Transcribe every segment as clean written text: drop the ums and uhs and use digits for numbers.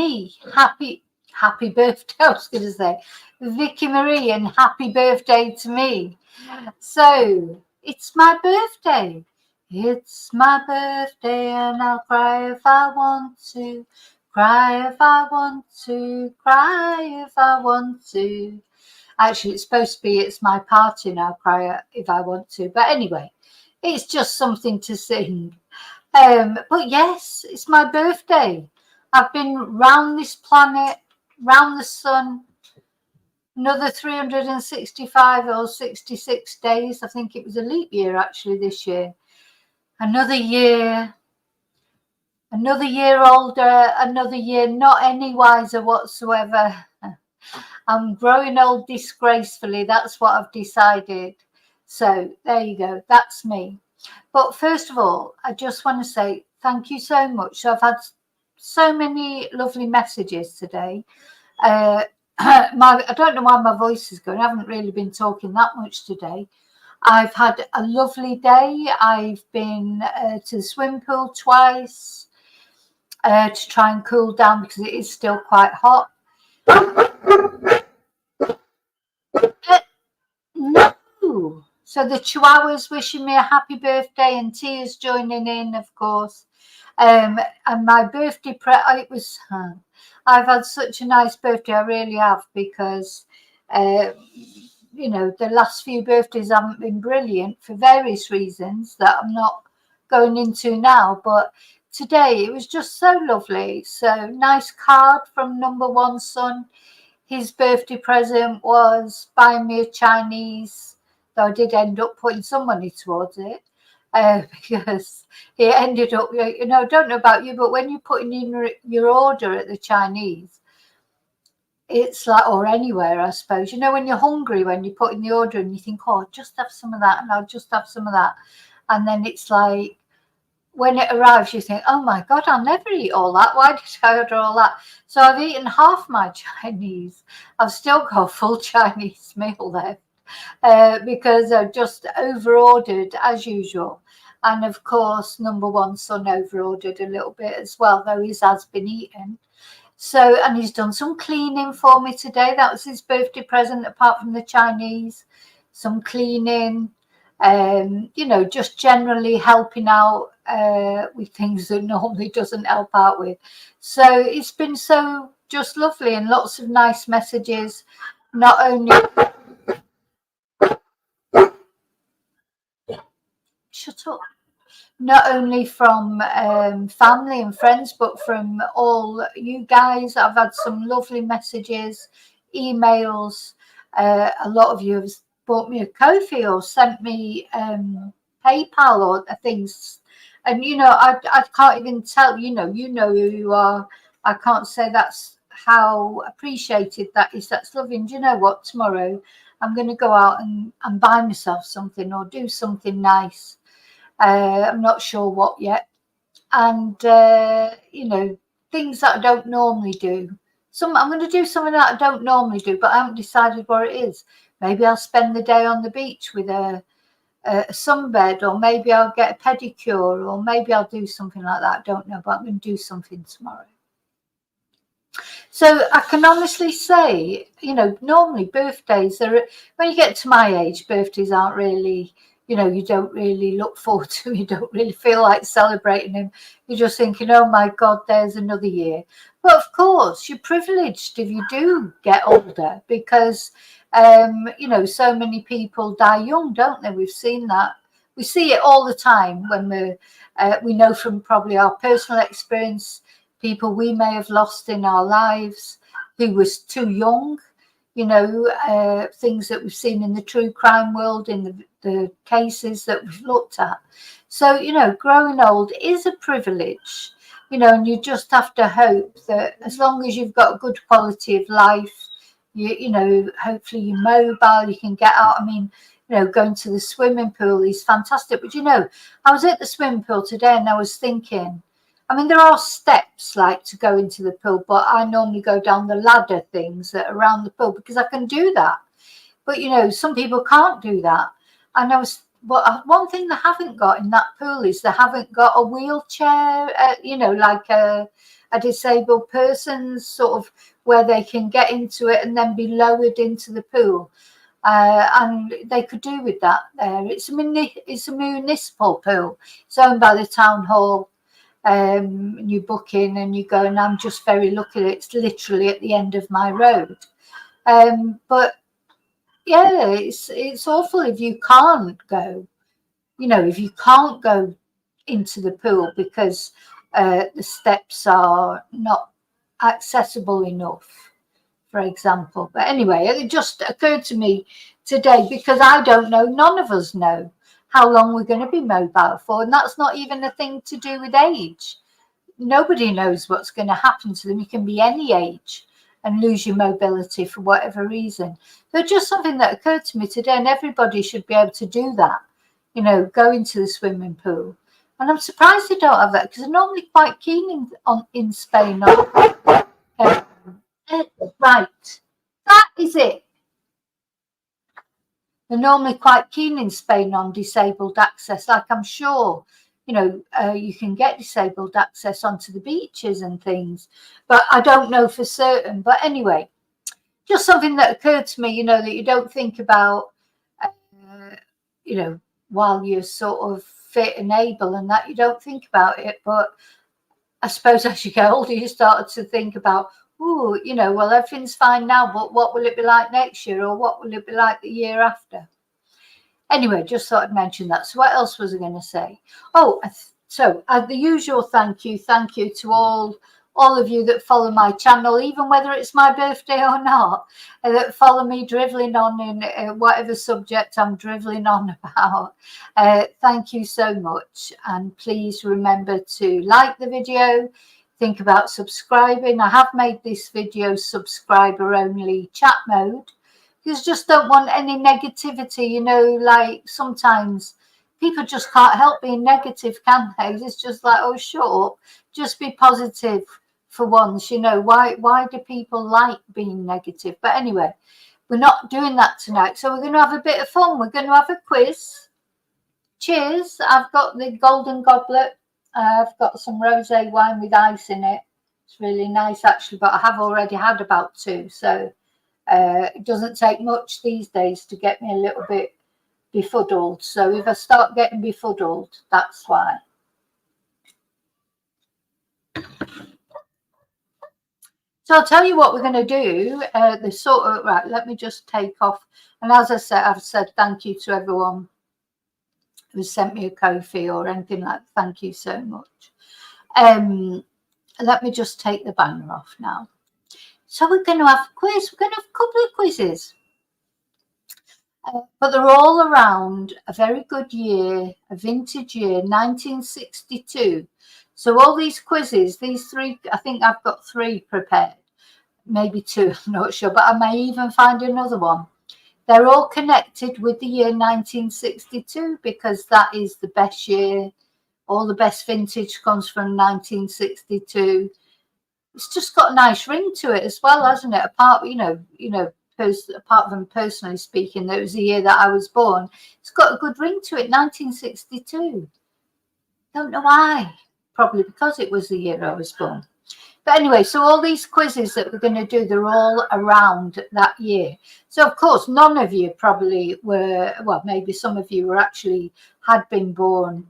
me, happy birthday. I was going to say Vicky Marie, and happy birthday to me. So it's my birthday. It's my birthday, and I'll cry if I want to. Cry if I want to. Cry if I want to. Actually, it's supposed to be it's my party and I'll cry if I want to. But anyway, it's just something to sing. But yes, it's my birthday. I've been round this planet, round the sun, another 365 or 66 days. I think it was a leap year actually this year. Another year older, another year not any wiser whatsoever. I'm growing old disgracefully. That's what I've decided. So there you go. That's me. But first of all, I just want to say thank you so much. So I've had so many lovely messages today. I don't know why my voice is going. I haven't really been talking that much today. I've had a lovely day. I've been to the swimming pool twice to try and cool down because it is still quite hot. No. So the Chihuahua's wishing me a happy birthday, and Tia's joining in, of course. And my birthday, I've had such a nice birthday, I really have, because, you know, the last few birthdays haven't been brilliant for various reasons that I'm not going into now. But today it was just so lovely. So nice card from number one son. His birthday present was buying me a Chinese, though I did end up putting some money towards it because he ended up, you know, I don't know about you, but when you're putting in your order at the Chinese, it's like, or anywhere, I suppose, you know, when you're hungry, when you put in the order and you think, oh, I'll just have some of that and I'll just have some of that. And then it's like, when it arrives, you think, oh my God, I'll never eat all that. Why did I order all that? So I've eaten half my Chinese. I've still got a full Chinese meal left because I've just over-ordered as usual. And of course, number one son over-ordered a little bit as well, though his has been eaten. So, and he's done some cleaning for me today. That was his birthday present, apart from the Chinese. Some cleaning. You know, just generally helping out with things that normally doesn't help out with. So it's been so just lovely, and lots of nice messages, not only not only from family and friends, but from all you guys. I've had some lovely messages, emails. A lot of you have bought me a Ko-fi or sent me PayPal or things, and you know, I can't even tell, you know who you are. I can't say that's how appreciated that is. That's loving. Do you know what? Tomorrow I'm going to go out and buy myself something or do something nice. I'm not sure what yet, and you know, things that I don't normally do. I'm going to do something that I don't normally do, but I haven't decided what it is. Maybe I'll spend the day on the beach with a sunbed, or maybe I'll get a pedicure, or maybe I'll do something like that. I don't know, but I'm going to do something tomorrow. So I can honestly say, you know, normally birthdays are, when you get to my age, birthdays aren't really, you know, you don't really look forward to them. You don't really feel like celebrating them. You're just thinking, oh my God, there's another year. But of course, you're privileged if you do get older, because you know, so many people die young, don't they? We've seen that. We see it all the time when we know from probably our personal experience, people we may have lost in our lives who was too young, you know, things that we've seen in the true crime world, in the cases that we've looked at. So, you know, growing old is a privilege, you know, and you just have to hope that as long as you've got a good quality of life, you know, hopefully you're mobile, you can get out. I mean, you know, going to the swimming pool is fantastic. But, you know, I was at the swimming pool today and I was thinking, I mean, there are steps like to go into the pool, but I normally go down the ladder things that are around the pool because I can do that. But, you know, some people can't do that. And one thing they haven't got in that pool is they haven't got a wheelchair, you know, like a a disabled person's sort of where they can get into it and then be lowered into the pool. And they could do with that there. It's a municipal pool. It's owned by the town hall. You book in and you go, and I'm just very lucky that it's literally at the end of my road. But yeah, it's awful if you can't go. You know, if you can't go into the pool because the steps are not accessible enough, for example. But anyway, it just occurred to me today, because I don't know, none of us know how long we're going to be mobile for, and that's not even a thing to do with age. Nobody knows what's going to happen to them. You can be any age and lose your mobility for whatever reason. So just something that occurred to me today, and everybody should be able to do that, you know, go into the swimming pool. And I'm surprised they don't have that, because they're normally quite keen in Spain on right, that is it. They're normally quite keen in Spain on disabled access. Like, I'm sure, you know, you can get disabled access onto the beaches and things, but I don't know for certain. But anyway, just something that occurred to me, you know, that you don't think about, you know, while you're sort of fit and able and that, you don't think about it. But I suppose as you get older, you start to think about, oh, you know, well, everything's fine now, but what will it be like next year, or what will it be like the year after? Anyway, just thought I'd mention that. So what else was I going to say? Oh, so the usual thank you to all of you that follow my channel, even whether it's my birthday or not, that follow me driveling on in whatever subject I'm driveling on about. Thank you so much, and please remember to like the video. Think about subscribing. I have made this video subscriber only chat mode, because I just don't want any negativity, you know, like sometimes people just can't help being negative, can they? It's just like, oh, shut up, just be positive for once, you know. Why do people like being negative? But anyway, we're not doing that tonight, so we're going to have a bit of fun. We're going to have a quiz. Cheers. I've got the golden goblet. I've got some rosé wine with ice in it. It's really nice, actually, but I have already had about 2, so it doesn't take much these days to get me a little bit befuddled. So if I start getting befuddled, that's why. So I'll tell you what we're going to do. The sort of, right, let me just take off. And as I said, I've said thank you to everyone who sent me a Ko-fi or anything like that. Thank you so much. Let me just take the banner off now. So we're going to have a quiz. We're going to have a couple of quizzes. But they're all around a very good year, a vintage year, 1962. So all these quizzes, these 3, I think I've got 3 prepared, maybe 2, I'm not sure, but I may even find another one. They're all connected with the year 1962, because that is the best year. All the best vintage comes from 1962. It's just got a nice ring to it as well, hasn't it? Apart, apart from personally speaking, that was the year that I was born. It's got a good ring to it, 1962. Don't know why. Probably because it was the year I was born. But anyway, so all these quizzes that we're going to do, they're all around that year. So, of course, none of you probably were, well, maybe some of you were actually had been born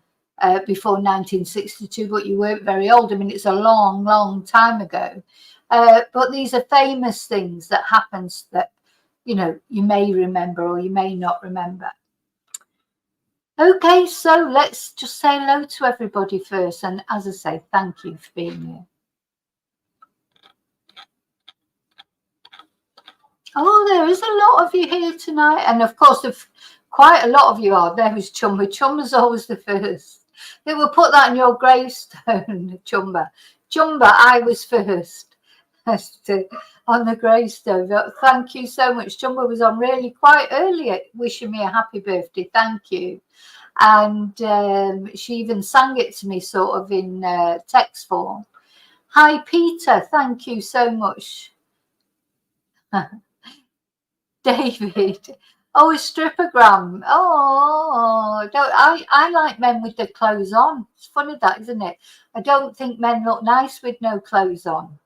before 1962, but you weren't very old. I mean, it's a long, long time ago. But these are famous things that happens that, you know, you may remember or you may not remember. Okay, so let's just say hello to everybody first. And as I say, thank you for being here. Oh, there is a lot of you here tonight. And of course, if quite a lot of you are, there was Chumba. Chumba's always the first. They will put that in your gravestone, Chumba. Chumba, I was first on the gravestone. Thank you so much. Chumba was on really quite early wishing me a happy birthday. Thank you. And she even sang it to me sort of in text form. Hi, Peter. Thank you so much. David, Oh, a strippergram. Oh, don't I like men with their clothes on. It's funny that, isn't it? I don't think men look nice with no clothes on.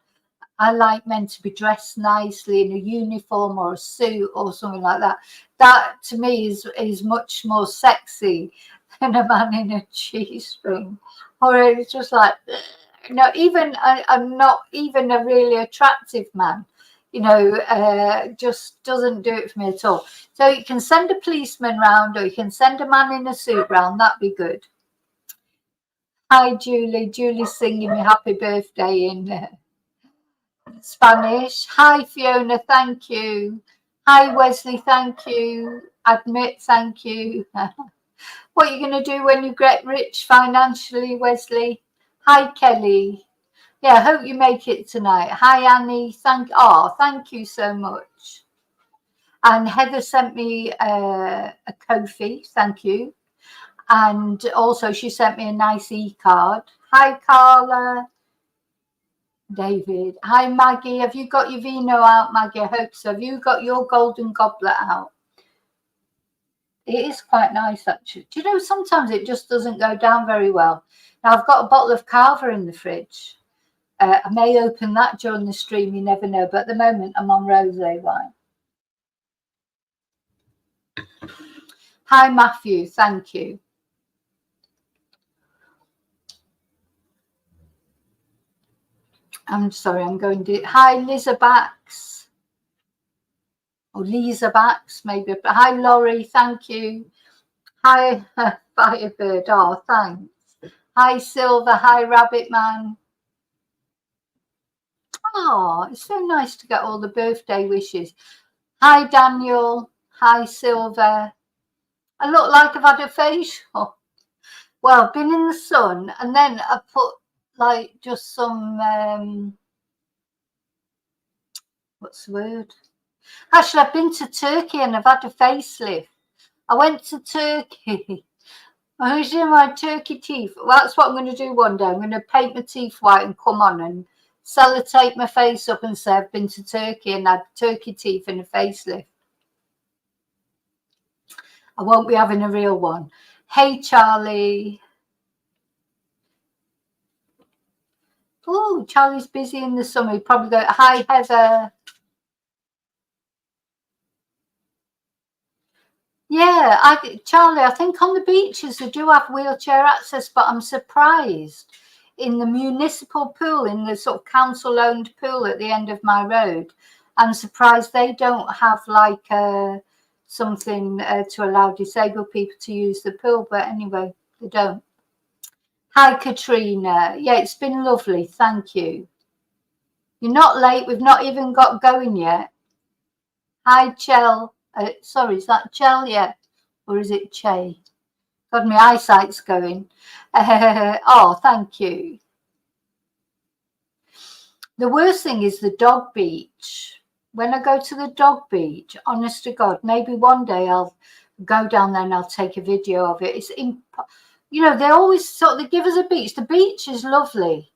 I like men to be dressed nicely in a uniform or a suit or something like that. That to me is much more sexy than a man in a G-string. Or it's just like, no, even I'm not even a really attractive man, just doesn't do it for me at all. So you can send a policeman round or you can send a man in a suit round. That'd be good. Hi, Julie. Julie's singing me happy birthday in Spanish. Hi, Fiona. Thank you. Hi, Wesley. Thank you. Admit. Thank you. What are you going to do when you get rich financially, Wesley? Hi, Kelly. Yeah, I hope you make it tonight. Hi, Annie. Thank you so much. And Heather sent me a Ko-fi. Thank you. And also she sent me a nice e-card. Hi, Carla. David. Hi, Maggie. Have you got your vino out, Maggie? I hope so. Have you got your golden goblet out? It is quite nice, actually. Do you know, sometimes it just doesn't go down very well. Now, I've got a bottle of Cava in the fridge. I may open that during the stream, you never know. But at the moment, I'm on rosé wine. Hi, Matthew. Thank you. I'm sorry, I'm going to... Hi, Lisa Bax. Or Lisa Bax, maybe. Hi, Laurie. Thank you. Hi, Firebird. Oh, thanks. Hi, Silver. Hi, Rabbit Man. Oh, it's so nice to get all the birthday wishes. Hi, Daniel. Hi, Silver. I look like I've had a facial. Well, I've been in the sun and then I put like just some, what's the word? Actually, I've been to Turkey and I've had a facelift. I went to Turkey. I was doing my turkey teeth. Well, that's what I'm going to do one day. I'm going to paint my teeth white and come on and sellotape my face up and say I've been to Turkey and had turkey teeth and a facelift. I won't be having a real one. Hey, Charlie. Oh, Charlie's busy in the summer. He probably go, hi, Heather. Yeah, Charlie, I think on the beaches they do have wheelchair access, but I'm surprised in the municipal pool, in the sort of council-owned pool at the end of my road, I'm surprised they don't have like something to allow disabled people to use the pool. But anyway, they don't. Hi, Katrina. Yeah, it's been lovely. Thank you. You're not late. We've not even got going yet. Hi, Chell. Sorry, is that Chell yet? Or is it Che? God, my eyesight's going. Oh, thank you. The worst thing is the dog beach. When I go to the dog beach, honest to God, maybe one day I'll go down there and I'll take a video of it. They always they give us a beach. The beach is lovely.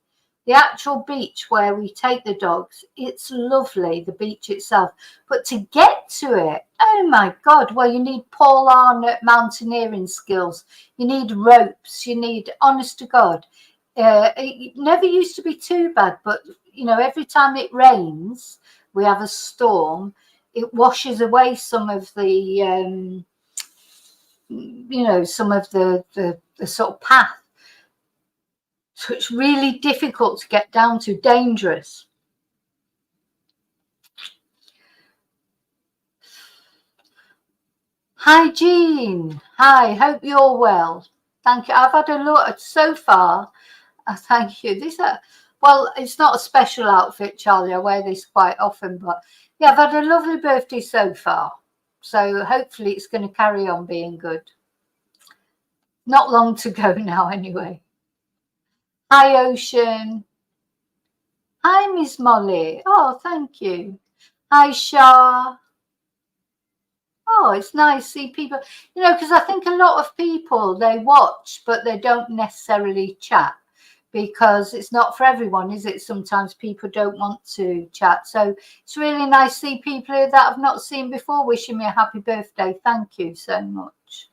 The actual beach where we take the dogs, it's lovely, the beach itself. But to get to it, oh my God, well, you need Paul Arnott mountaineering skills. You need ropes. You need, honest to God, it never used to be too bad. But, every time it rains, we have a storm, it washes away some of the, some of the sort of path. So it's really difficult to get down to, dangerous. Hi, Jean. Hi, hope you're well. Thank you. I've had a look so far. Thank you. Well, it's not a special outfit, Charlie. I wear this quite often, but yeah, I've had a lovely birthday so far. So hopefully it's going to carry on being good. Not long to go now, anyway. Hi, Ocean. Hi, Miss Molly. Oh, thank you. Hi, Shah. Oh, it's nice to see people, because I think a lot of people, they watch, but they don't necessarily chat because it's not for everyone, is it? Sometimes people don't want to chat. So it's really nice to see people here that I've not seen before wishing me a happy birthday. Thank you so much.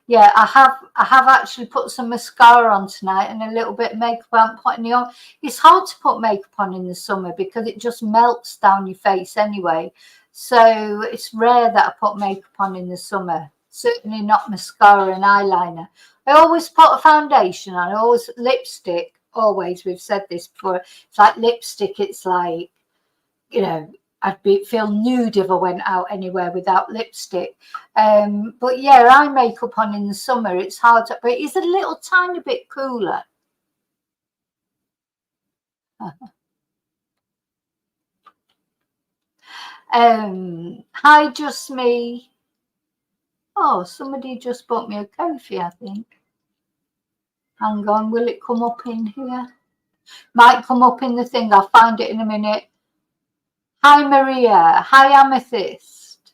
Yeah, I have actually put some mascara on tonight and a little bit of makeup. I'm putting it on. It's hard to put makeup on in the summer because it just melts down your face anyway. So it's rare that I put makeup on in the summer. Certainly not mascara and eyeliner. I always put a foundation on. I always lipstick. Always, we've said this before. It's like lipstick. It's like, you know, feel nude if I went out anywhere without lipstick. But yeah, eye makeup on in the summer, it's hard to, but it's a little tiny bit cooler. Hi, just me. Oh, somebody just bought me a coffee, I think. Hang on, will it come up in here? Might come up in the thing. I'll find it in a minute. Hi, Maria. Hi, Amethyst.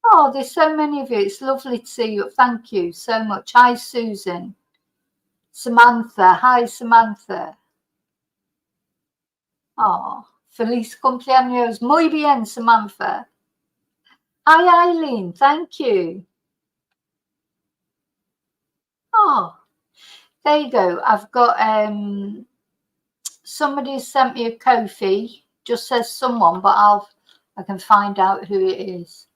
Oh, there's so many of you. It's lovely to see you. Thank you so much. Hi, Susan. Samantha. Hi, Samantha. Oh, feliz cumpleaños. Muy bien, Samantha. Hi, Eileen. Thank you. Oh, there you go. I've got somebody sent me a Ko-fi. Just says someone, but I can find out who it is.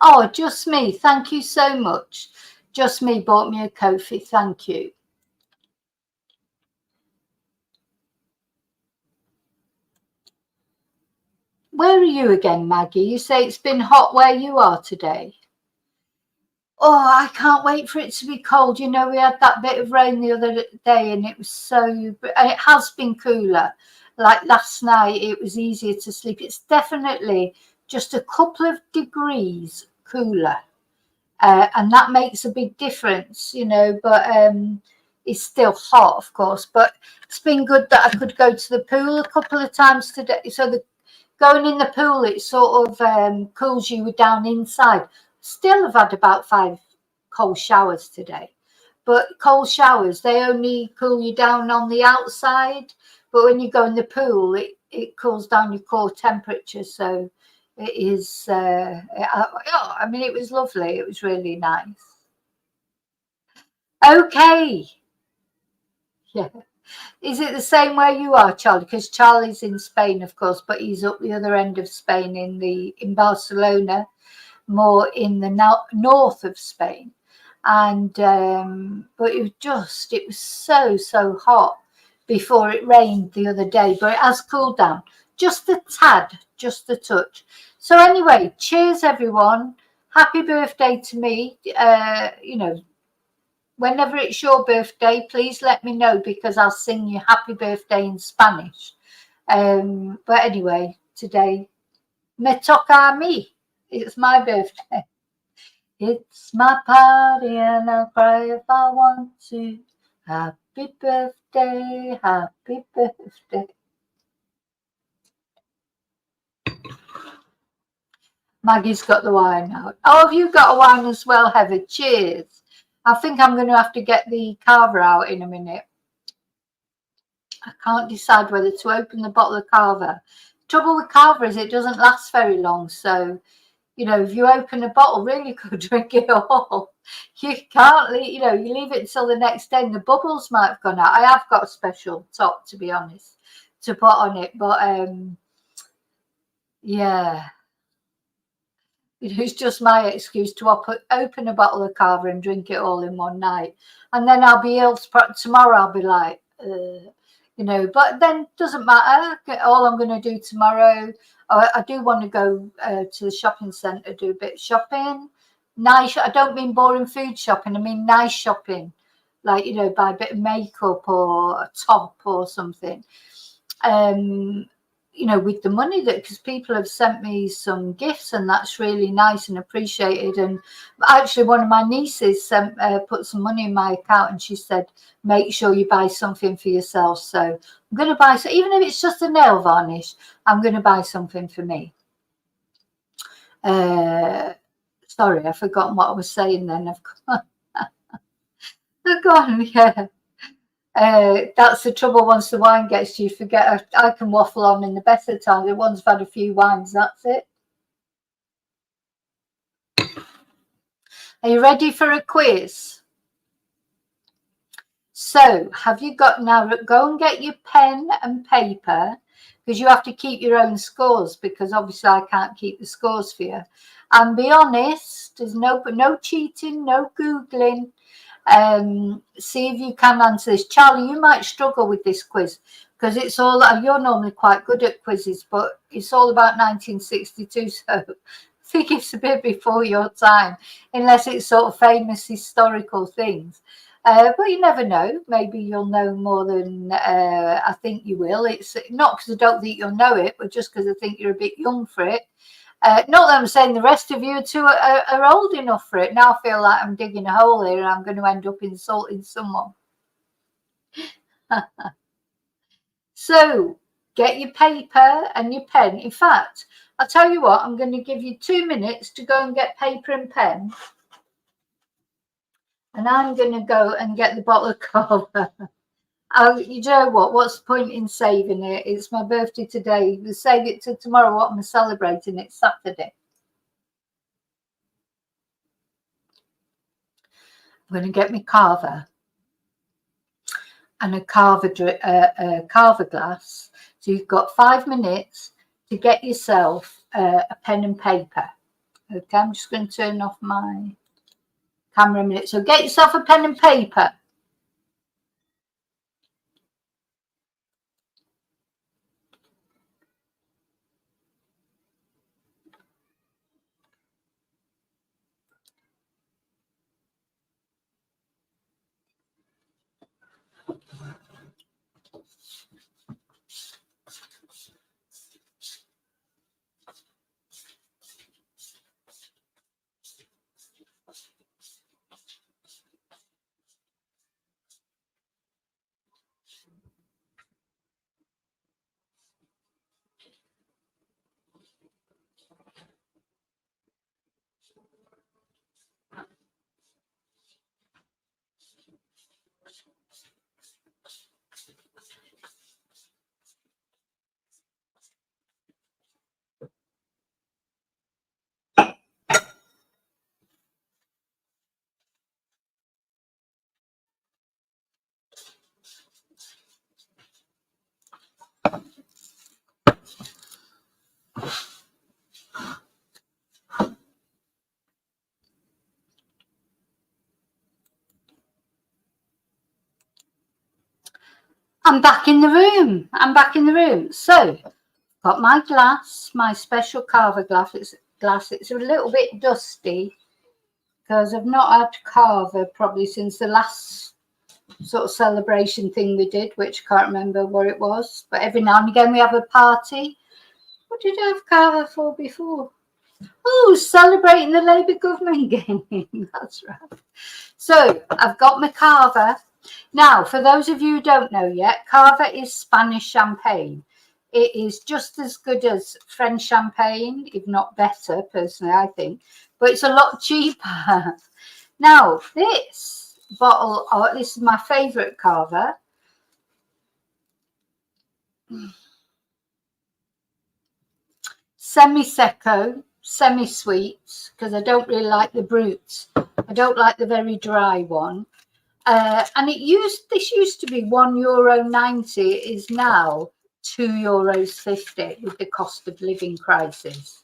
Oh, just me. Thank you so much. Just me bought me a Ko-fi. Thank you. Where are you again, Maggie? You say it's been hot where you are today. Oh, I can't wait for it to be cold. You know, we had that bit of rain the other day and it was so, and it has been cooler. Like last night, it was easier to sleep. It's definitely just a couple of degrees cooler. And that makes a big difference, you know, but it's still hot, of course. But it's been good that I could go to the pool a couple of times today. So going in the pool, it sort of cools you down inside. Still have had about 5 cold showers today. But cold showers, they only cool you down on the outside. But when you go in the pool, it cools down your core temperature. So it is, I mean, it was lovely. It was really nice. Okay. Yeah. Is it the same where you are, Charlie? Because Charlie's in Spain, of course, but he's up the other end of Spain in Barcelona, more in the north of Spain. And but it was so hot before it rained the other day, but it has cooled down just a tad, just a touch. So anyway, cheers everyone. Happy birthday to me. You know, whenever it's your birthday, please let me know because I'll sing you happy birthday in Spanish. But anyway, today, me toca a mí. It's my birthday. It's my party and I'll cry if I want to. Happy birthday, happy birthday. Maggie's got the wine out. Oh, have you got a wine as well, Heather? Cheers. I think I'm going to have to get the carver out in a minute. I can't decide whether to open the bottle of carver. Trouble with carver is it doesn't last very long. So, you know, if you open a bottle, really could drink it all. You can't leave, you know, you leave it until the next day and the bubbles might have gone out. I have got a special top, to be honest, to put on it. But, yeah. It's just my excuse to open a bottle of carver and drink it all in one night. And then I'll be ill tomorrow. I'll be like, you know, but then it doesn't matter. All I'm going to do tomorrow, I do want to go to the shopping centre, do a bit of shopping. Nice. I don't mean boring food shopping. I mean nice shopping. Like, you know, buy a bit of makeup or a top or something. you know, with the money, that because people have sent me some gifts, and that's really nice and appreciated. And actually one of my nieces sent put some money in my account, and she said make sure you buy something for yourself. So I'm going to buy, so even if it's just a nail varnish, I'm going to buy something for me. Sorry, I've forgotten what I was saying then. I've gone, yeah. That's the trouble. Once the wine gets to you, forget. I can waffle on in the better times. Once I've had a few wines, that's it. Are you ready for a quiz? So have you got, now go and get your pen and paper, because you have to keep your own scores, because obviously I can't keep the scores for you. And be honest, there's no cheating, no Googling. See if you can answer this. Charlie, you might struggle with this quiz, because it's all, you're normally quite good at quizzes, but it's all about 1962, so I think it's a bit before your time, unless it's sort of famous historical things. But you never know. Maybe you'll know more than I think you will. It's not because I don't think you'll know it, but just because I think you're a bit young for it. Not that I'm saying the rest of you are old enough for it. Now I feel like I'm digging a hole here and I'm going to end up insulting someone. So get your paper and your pen. In fact, I'll tell you what, I'm going to give you 2 minutes to go and get paper and pen. And I'm going to go and get the bottle of cola. You know what? What's the point in saving it? It's my birthday today. We'll save it to tomorrow. What am I celebrating? It's Saturday. I'm going to get my carver and a carver glass. So you've got 5 minutes to get yourself a pen and paper. Okay, I'm just going to turn off my camera a minute. So get yourself a pen and paper. I'm back in the room. I'm back in the room. So, got my glass, my special carver glass. It's a little bit dusty because I've not had carver probably since the last sort of celebration thing we did, which I can't remember what it was. But every now and again we have a party. What did I have carver for before? Oh, celebrating the Labour government game. That's right. So I've got my carver. Now, for those of you who don't know yet, Carver is Spanish champagne. It is just as good as French champagne, if not better, personally, I think, but it's a lot cheaper. Now, this bottle, this is my favourite Carver. Semi-secco, semi-sweet, because I don't really like the brut. I don't like the very dry one. And this used to be €1.90. It is now €2.50 with the cost of living crisis,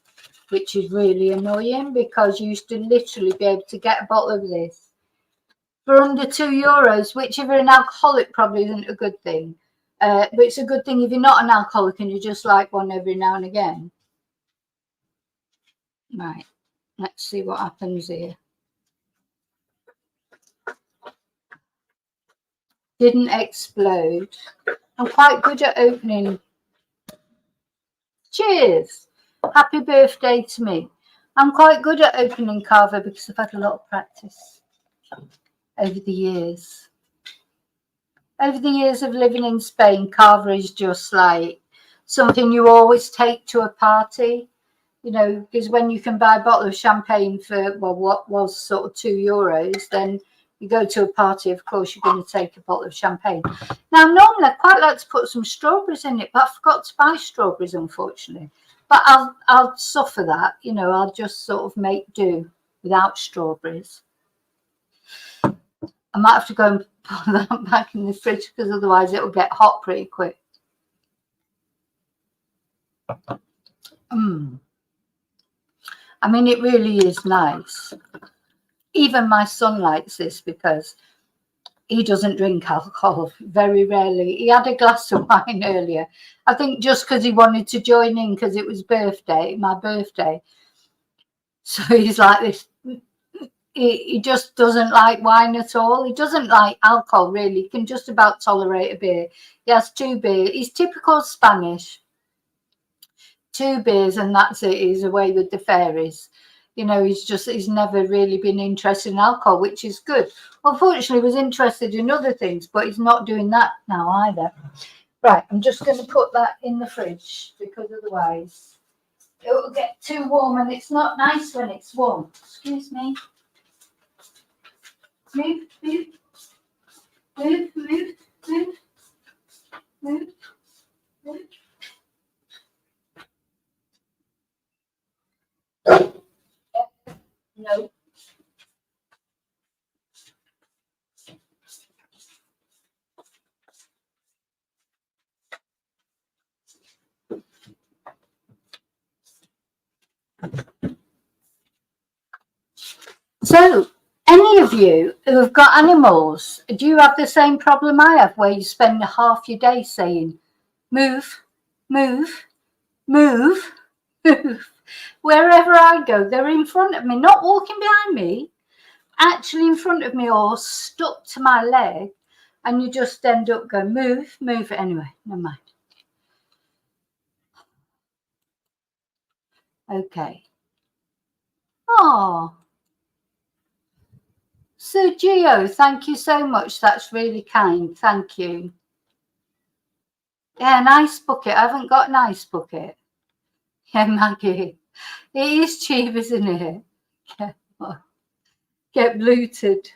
which is really annoying because you used to literally be able to get a bottle of this for under €2, which if you're an alcoholic probably isn't a good thing. But it's a good thing if you're not an alcoholic and you just like one every now and again. Right, let's see what happens here. Didn't explode. I'm quite good at opening Cheers. Happy birthday to me. I'm quite good at opening Cava because I've had a lot of practice over the years. Over the years of living in Spain, Cava is just like something you always take to a party, you know, because when you can buy a bottle of champagne for, well, what was sort of €2, then you go to a party, of course, you're going to take a bottle of champagne. Now, normally I quite like to put some strawberries in it, but I forgot to buy strawberries, unfortunately. But I'll suffer that, you know, I'll just sort of make do without strawberries. I might have to go and put that back in the fridge because otherwise it will get hot pretty quick. I mean, it really is nice. Even my son likes this because he doesn't drink alcohol, very rarely. He had a glass of wine earlier, I think just because he wanted to join in because it was my birthday. So he's like this. He just doesn't like wine at all. He doesn't like alcohol, really. He can just about tolerate a beer. He has 2 beers. He's typical Spanish. 2 beers and that's it. He's away with the fairies. You know, he's never really been interested in alcohol, which is good. Unfortunately, he was interested in other things, but he's not doing that now either. Right, I'm just going to put that in the fridge because otherwise it will get too warm and it's not nice when it's warm. Excuse me. Move, move, move, move, move, move, move. No. So, any of you who have got animals, do you have the same problem I have where you spend half your day saying, move, move, move, move? Wherever I go, they're in front of me, not walking behind me, actually in front of me or stuck to my leg, and you just end up going, move, move. Anyway, never mind. Okay. Oh. So, Gio, thank you so much. That's really kind. Thank you. Yeah, an ice bucket. I haven't got an ice bucket. Yeah, Maggie. It is cheap, isn't it? Get bluted.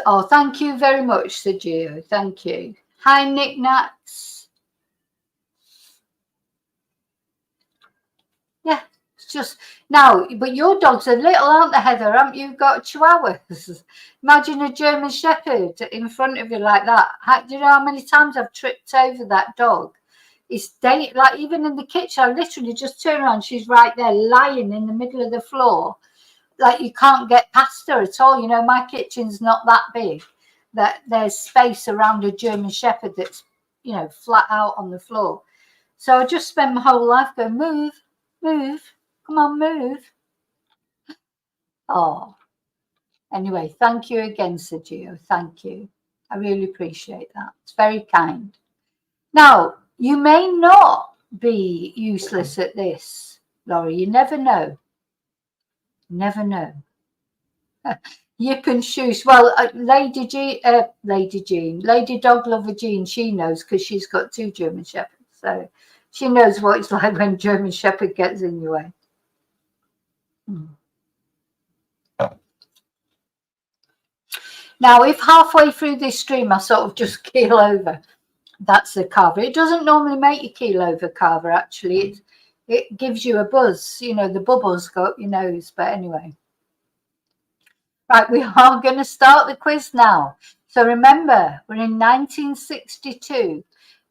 Oh, thank you very much, Sergio. Thank you. Hi, Nick Nats. Yeah, it's just now, but your dogs are little, aren't they, Heather? Haven't you got chihuahuas? Imagine a German Shepherd in front of you like that. Do you know how many times I've tripped over that dog? It's like even in the kitchen, I literally just turn around. She's right there lying in the middle of the floor. Like you can't get past her at all. You know, my kitchen's not that big that there's space around a German Shepherd that's, you know, flat out on the floor. So I just spend my whole life going, move, move, come on, move. Oh, anyway, thank you again, Sergio. Thank you. I really appreciate that. It's very kind. Now, you may not be useless at this, Laurie. You never know. Never know. Yip and Shoosh. Well, Lady Dog Lover Jean, she knows because she's got 2 German Shepherds. So she knows what it's like when German Shepherd gets in your way. Now, if halfway through this stream I sort of just keel over, that's a Cava. It doesn't normally make you keel over, Cava, actually. It gives you a buzz. You know, the bubbles go up your nose. But anyway. Right, we are going to start the quiz now. So remember, we're in 1962.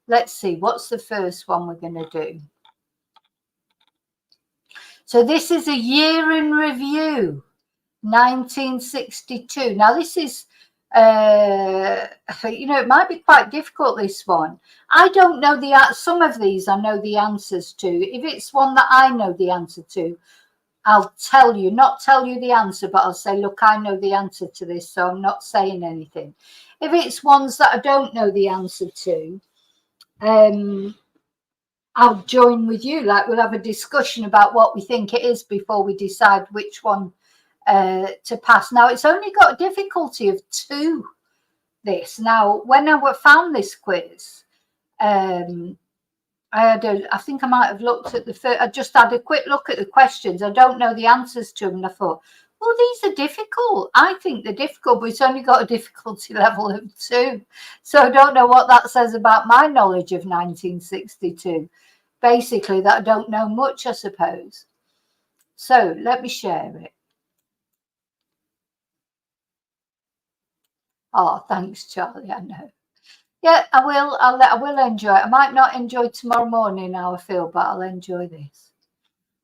Let's see, what's the first one we're going to do? So this is a year in review, 1962. Now this is, you know, it might be quite difficult, this one. I don't know some of these I know the answers to. If it's one that I know the answer to, I'll not tell you the answer, but I'll say, look, I know the answer to this, so I'm not saying anything. If it's ones that I don't know the answer to, I'll join with you. Like, we'll have a discussion about what we think it is before we decide which one to pass. Now, it's only got a difficulty of 2, this. Now, when I found this quiz, I think I might have looked at I just had a quick look at the questions. I don't know the answers to them. And I thought, well, these are difficult. I think they're difficult, but it's only got a difficulty level of 2. So I don't know what that says about my knowledge of 1962. Basically, that I don't know much, I suppose. So let me share it. Oh, thanks, Charlie. I know. Yeah, I will. I will enjoy it. I might not enjoy tomorrow morning, how I feel, but I'll enjoy this.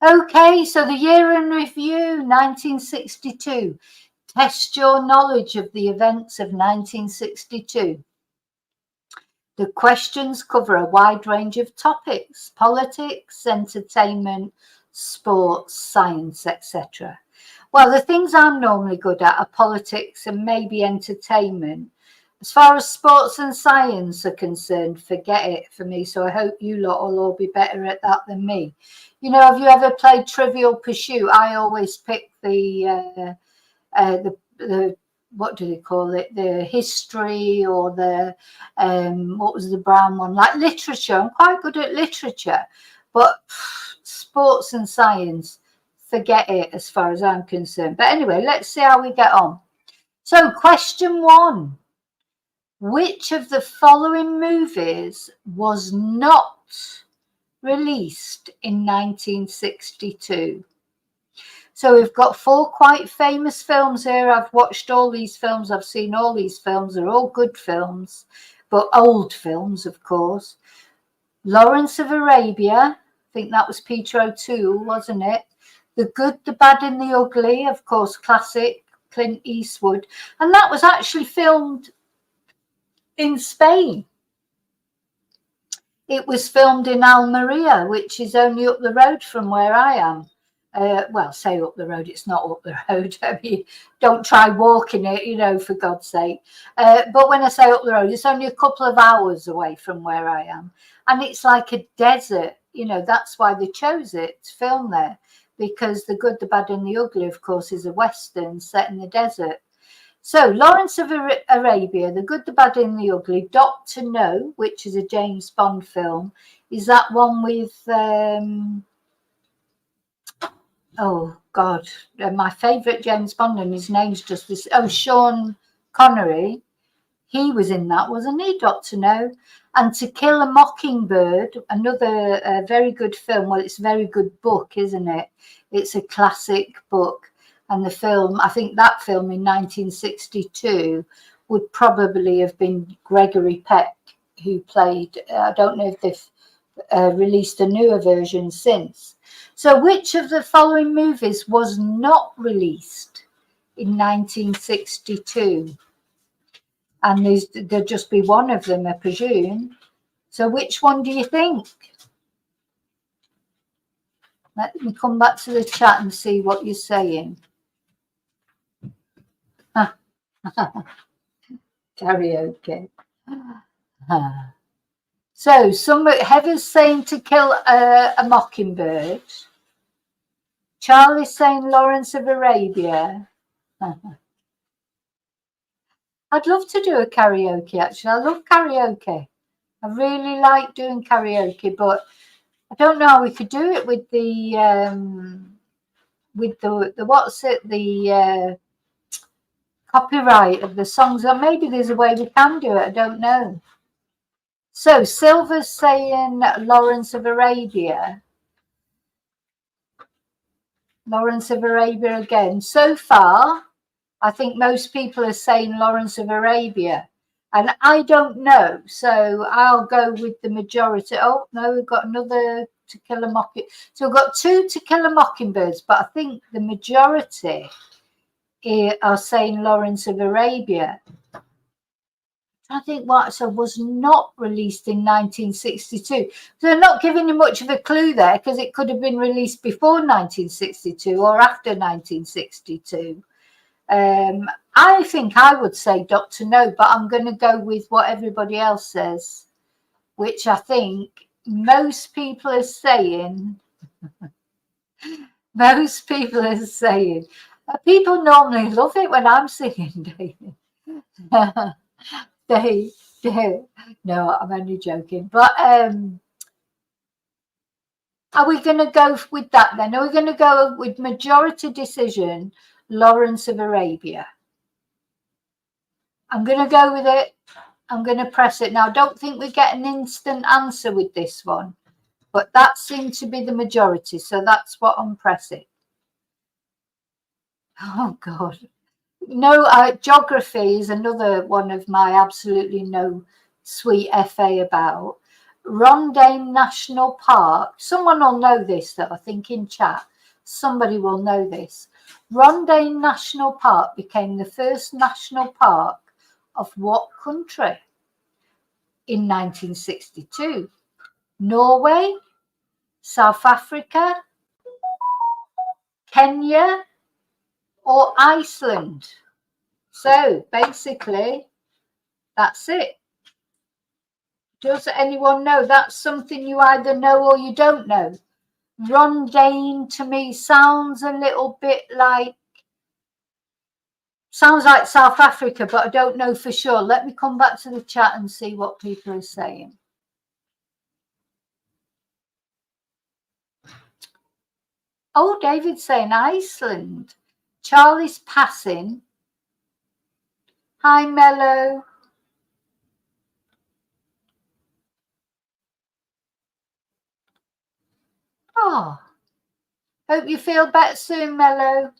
Okay, so the year in review, 1962. Test your knowledge of the events of 1962. The questions cover a wide range of topics: politics, entertainment, sports, science, etc. Well, the things I'm normally good at are politics and maybe entertainment. As far as sports and science are concerned, forget it for me. So I hope you lot will all be better at that than me. You know, have you ever played Trivial Pursuit? I always pick the what do they call it? The history, or the what was the brown one? Like literature. I'm quite good at literature, but sports and science, forget it as far as I'm concerned. But anyway, let's see how we get on. So, question 1. Which of the following movies was not released in 1962? So we've got 4 quite famous films here. I've watched all these films. I've seen all these films. They're all good films, but old films, of course. Lawrence of Arabia. I think that was Peter O'Toole, wasn't it? The Good, the Bad and the Ugly, of course, classic Clint Eastwood. And that was actually filmed in Spain. It was filmed in Almeria, which is only up the road from where I am. Well, say up the road, it's not up the road. I mean, don't try walking it, you know, for God's sake. But when I say up the road, it's only a couple of hours away from where I am. And it's like a desert, you know, that's why they chose it to film there. Because The Good, the Bad and the Ugly, of course, is a Western set in the desert. So, Lawrence of Arabia, The Good, the Bad and the Ugly, Dr. No, which is a James Bond film. Is that one with... oh God, my favourite James Bond, and his name's just this. Oh, Sean Connery. He was in that, wasn't he, Dr. No? And To Kill a Mockingbird, another very good film. Well, it's a very good book, isn't it? It's a classic book. And the film, I think that film in 1962 would probably have been Gregory Peck, who played, I don't know if they've released a newer version since. So which of the following movies was not released in 1962? And there'll just be one of them, I presume. So which one do you think? Let me come back to the chat and see what you're saying. Karaoke. So Heather's saying To Kill a Mockingbird. Charlie's saying Lawrence of Arabia. I'd love to do a karaoke, actually. I love karaoke. I really like doing karaoke, but I don't know how we could do it with the what's it, the copyright of the songs. Or maybe there's a way we can do it. I don't know. So Silver's saying Lawrence of Arabia. Lawrence of Arabia again. So far, I think most people are saying Lawrence of Arabia. And I don't know. So I'll go with the majority. Oh, no, we've got another To Kill a Mockingbird. So we've got 2 To Kill a Mockingbirds, but I think the majority are saying Lawrence of Arabia. I think what so was not released in 1962. So they're not giving you much of a clue there, because it could have been released before 1962 or after 1962. I think I would say Dr. No, but I'm going to go with what everybody else says, which I think most people are saying, people normally love it when I'm singing, David. they, no, I'm only joking. But are we going to go with that then? Are we going to go with majority decision, Lawrence of Arabia? I'm going to go with it. I'm going to press it. Now, I don't think we get an instant answer with this one, but that seemed to be the majority. So that's what I'm pressing. Oh, God. No, geography is another one of my absolutely no sweet FA about. Rondaine National Park. Someone will know this, though, I think in chat. Somebody will know this. Rondaine National Park became the first national park of what country in 1962? Norway, South Africa, Kenya, or Iceland? So basically, that's it. Does anyone know? That's something you either know or you don't know. Rondaine to me sounds a little bit like, sounds like South Africa, but I don't know for sure. Let me come back to the chat and see what people are saying. Oh, David's saying Iceland. Charlie's passing. Hi, Mello. Oh, hope you feel better soon, Mello.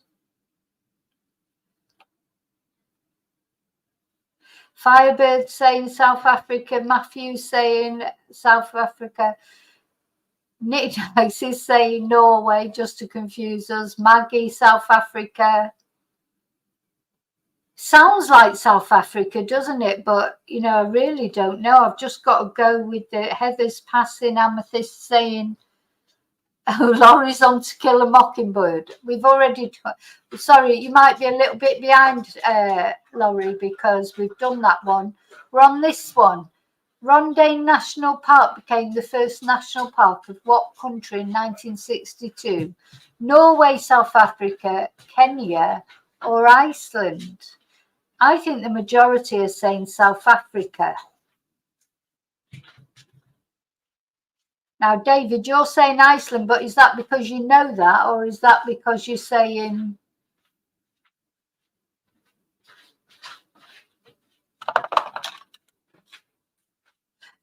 Firebird saying South Africa. Matthew saying South Africa. Nick Dice is saying Norway just to confuse us. Maggie, South Africa. Sounds like South Africa, doesn't it? But, you know, I really don't know. I've just got to go with the Heather's passing. Amethyst saying, oh, Laurie's on To Kill a Mockingbird. We've already, sorry, you might be a little bit behind, Laurie, because we've done that one. We're on this one. Rondaine National Park became the first national park of what country in 1962? Norway, South Africa, Kenya, or Iceland? I think the majority are saying South Africa. Now, David, you're saying Iceland, but is that because you know that, or is that because you're saying...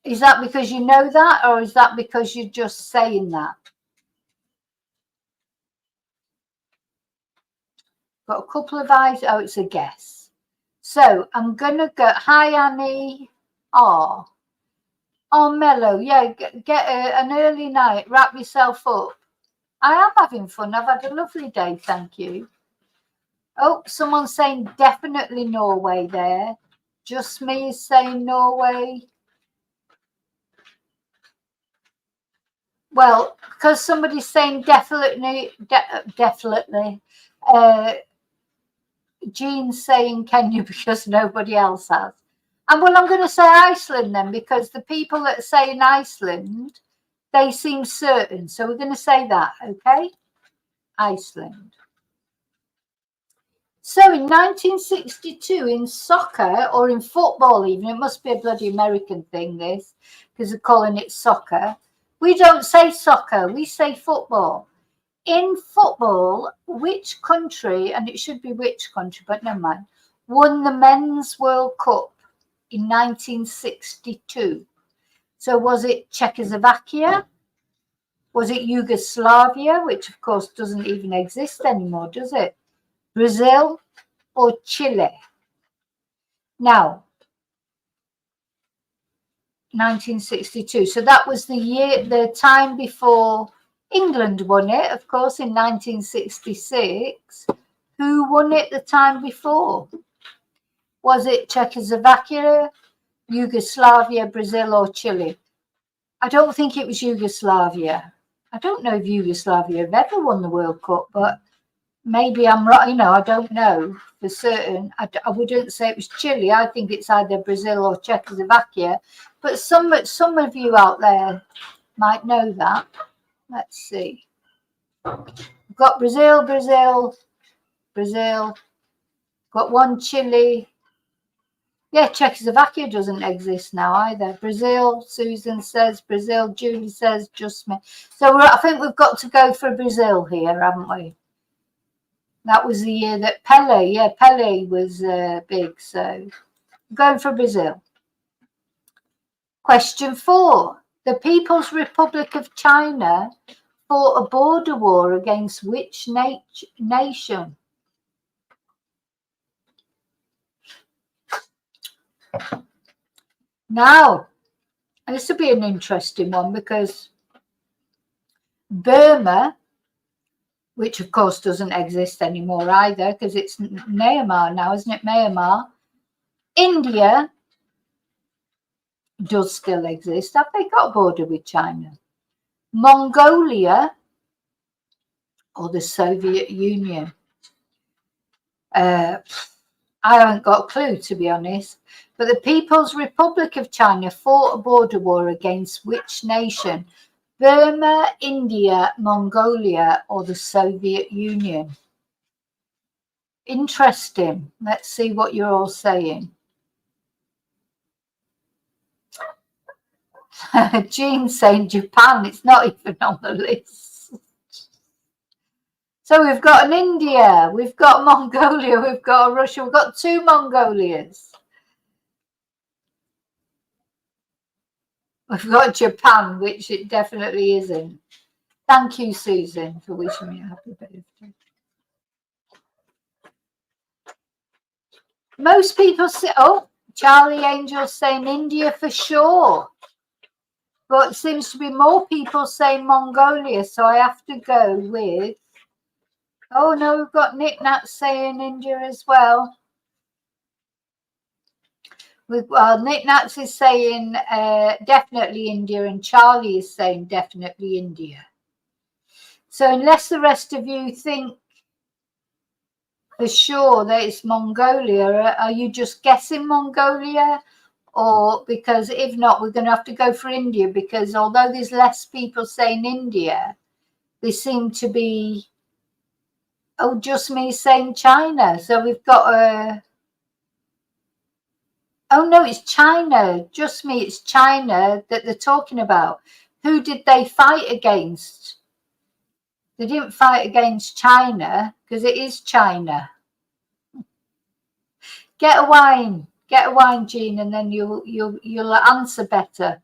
Is that because you know that, or is that because you're just saying that? Got a couple of eyes. Oh, it's a guess. So I'm going to go... Hi, Annie. Oh, Mello. Yeah, get an early night. Wrap yourself up. I am having fun. I've had a lovely day, thank you. Oh, someone's saying definitely Norway there. Just me is saying Norway. Well, because somebody's saying definitely. Jean's saying Kenya because nobody else has. And well, I'm going to say Iceland then, because the people that are saying Iceland, they seem certain. So we're going to say that, okay? Iceland. So in 1962, in soccer, or in football even, it must be a bloody American thing, this, because they're calling it soccer. We don't say soccer, we say football. In football, which country, and it should be which country, but never mind, won the Men's World Cup in 1962? So was it Czechoslovakia? Was it Yugoslavia, which of course doesn't even exist anymore, does it? Brazil or Chile? Now, 1962. So that was the time before England won it, of course, in 1966. Who won it the time before? Was it Czechoslovakia, Yugoslavia, Brazil, or Chile? I don't think it was Yugoslavia. I don't know if Yugoslavia have ever won the World Cup, but maybe I'm right. You know, I don't know for certain. I wouldn't say it was Chile. I think it's either Brazil or Czechoslovakia. But some of you out there might know that. Let's see. We've got Brazil, got one Chile. Yeah, Czechoslovakia doesn't exist now either. Brazil, Susan says. Brazil, Julie says. Just me. So I think we've got to go for Brazil here, haven't we? That was the year that Pele was big. So going for Brazil. Question 4. The People's Republic of China fought a border war against which nation? Now, this will be an interesting one because Burma, which of course doesn't exist anymore either because it's Myanmar now, isn't it? Myanmar. India does still exist. Have they got a border with China? Mongolia or the Soviet Union? I haven't got a clue, to be honest. But the People's Republic of China fought a border war against which nation? Burma, India, Mongolia, or the Soviet Union? Interesting. Let's see what you're all saying. Jean saying Japan. It's not even on the list. So we've got an India, we've got Mongolia, we've got a Russia, we've got 2 Mongolias. We've got Japan, which it definitely isn't. Thank you, Susan, for wishing me a happy birthday. Most people say, oh, Charlie Angel saying India for sure. But it seems to be more people saying Mongolia, so I have to go with, oh no, we've got Nick Nat saying India as well. Nick Nats is saying definitely India, and Charlie is saying definitely India. So unless the rest of you think for sure that it's Mongolia, are you just guessing Mongolia? Or because if not, we're going to have to go for India, because although there's less people saying India, they seem to be, oh, just me saying China. So we've got a, oh no, it's China. Just me, it's China that they're talking about. Who did they fight against? They didn't fight against China because it is China. Get a wine, Jean, and then you'll answer better.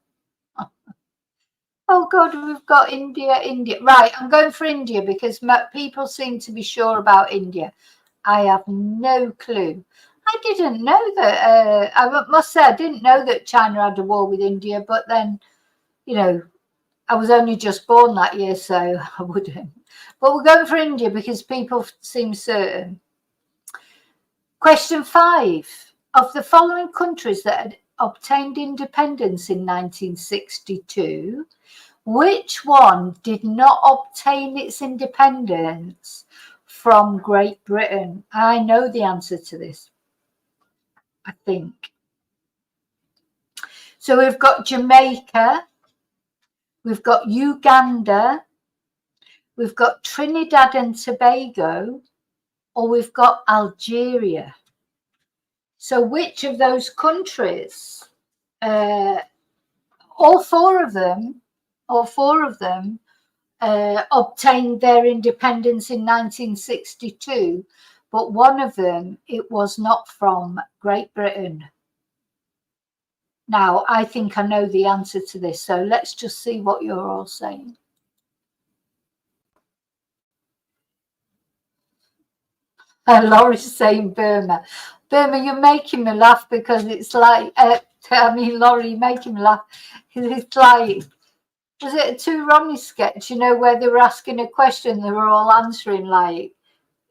Oh God, we've got India. Right, I'm going for India because people seem to be sure about India. I have no clue. I didn't know that. I must say, I didn't know that China had a war with India. But then, you know, I was only just born that year, so I wouldn't. But we're going for India because people seem certain. Question 5. Of the following countries that had obtained independence in 1962, which one did not obtain its independence from Great Britain? I know the answer to this, I think. So we've got Jamaica, we've got Uganda, we've got Trinidad and Tobago, or we've got Algeria. So which of those countries, all four of them, obtained their independence in 1962, but one of them, it was not from Great Britain. Now, I think I know the answer to this, so let's just see what you're all saying. Laurie's saying Burma. Burma, you're making me laugh because it's like, Laurie, you're making me laugh because it's like, was it a Two Ronnie sketch, you know, where they were asking a question, they were all answering like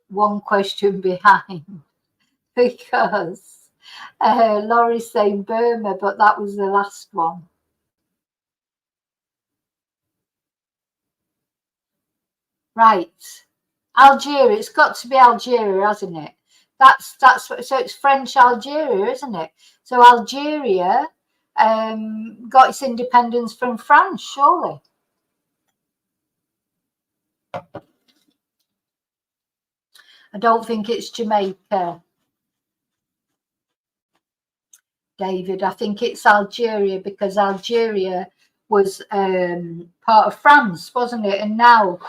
one question behind? Because Laurie's saying Burma, but that was the last one. Right. Algeria, it's got to be Algeria, hasn't it? That's so it's French Algeria, isn't it? So Algeria got its independence from France, surely. I don't think it's Jamaica, David. I think it's Algeria, because Algeria was part of France, wasn't it? And now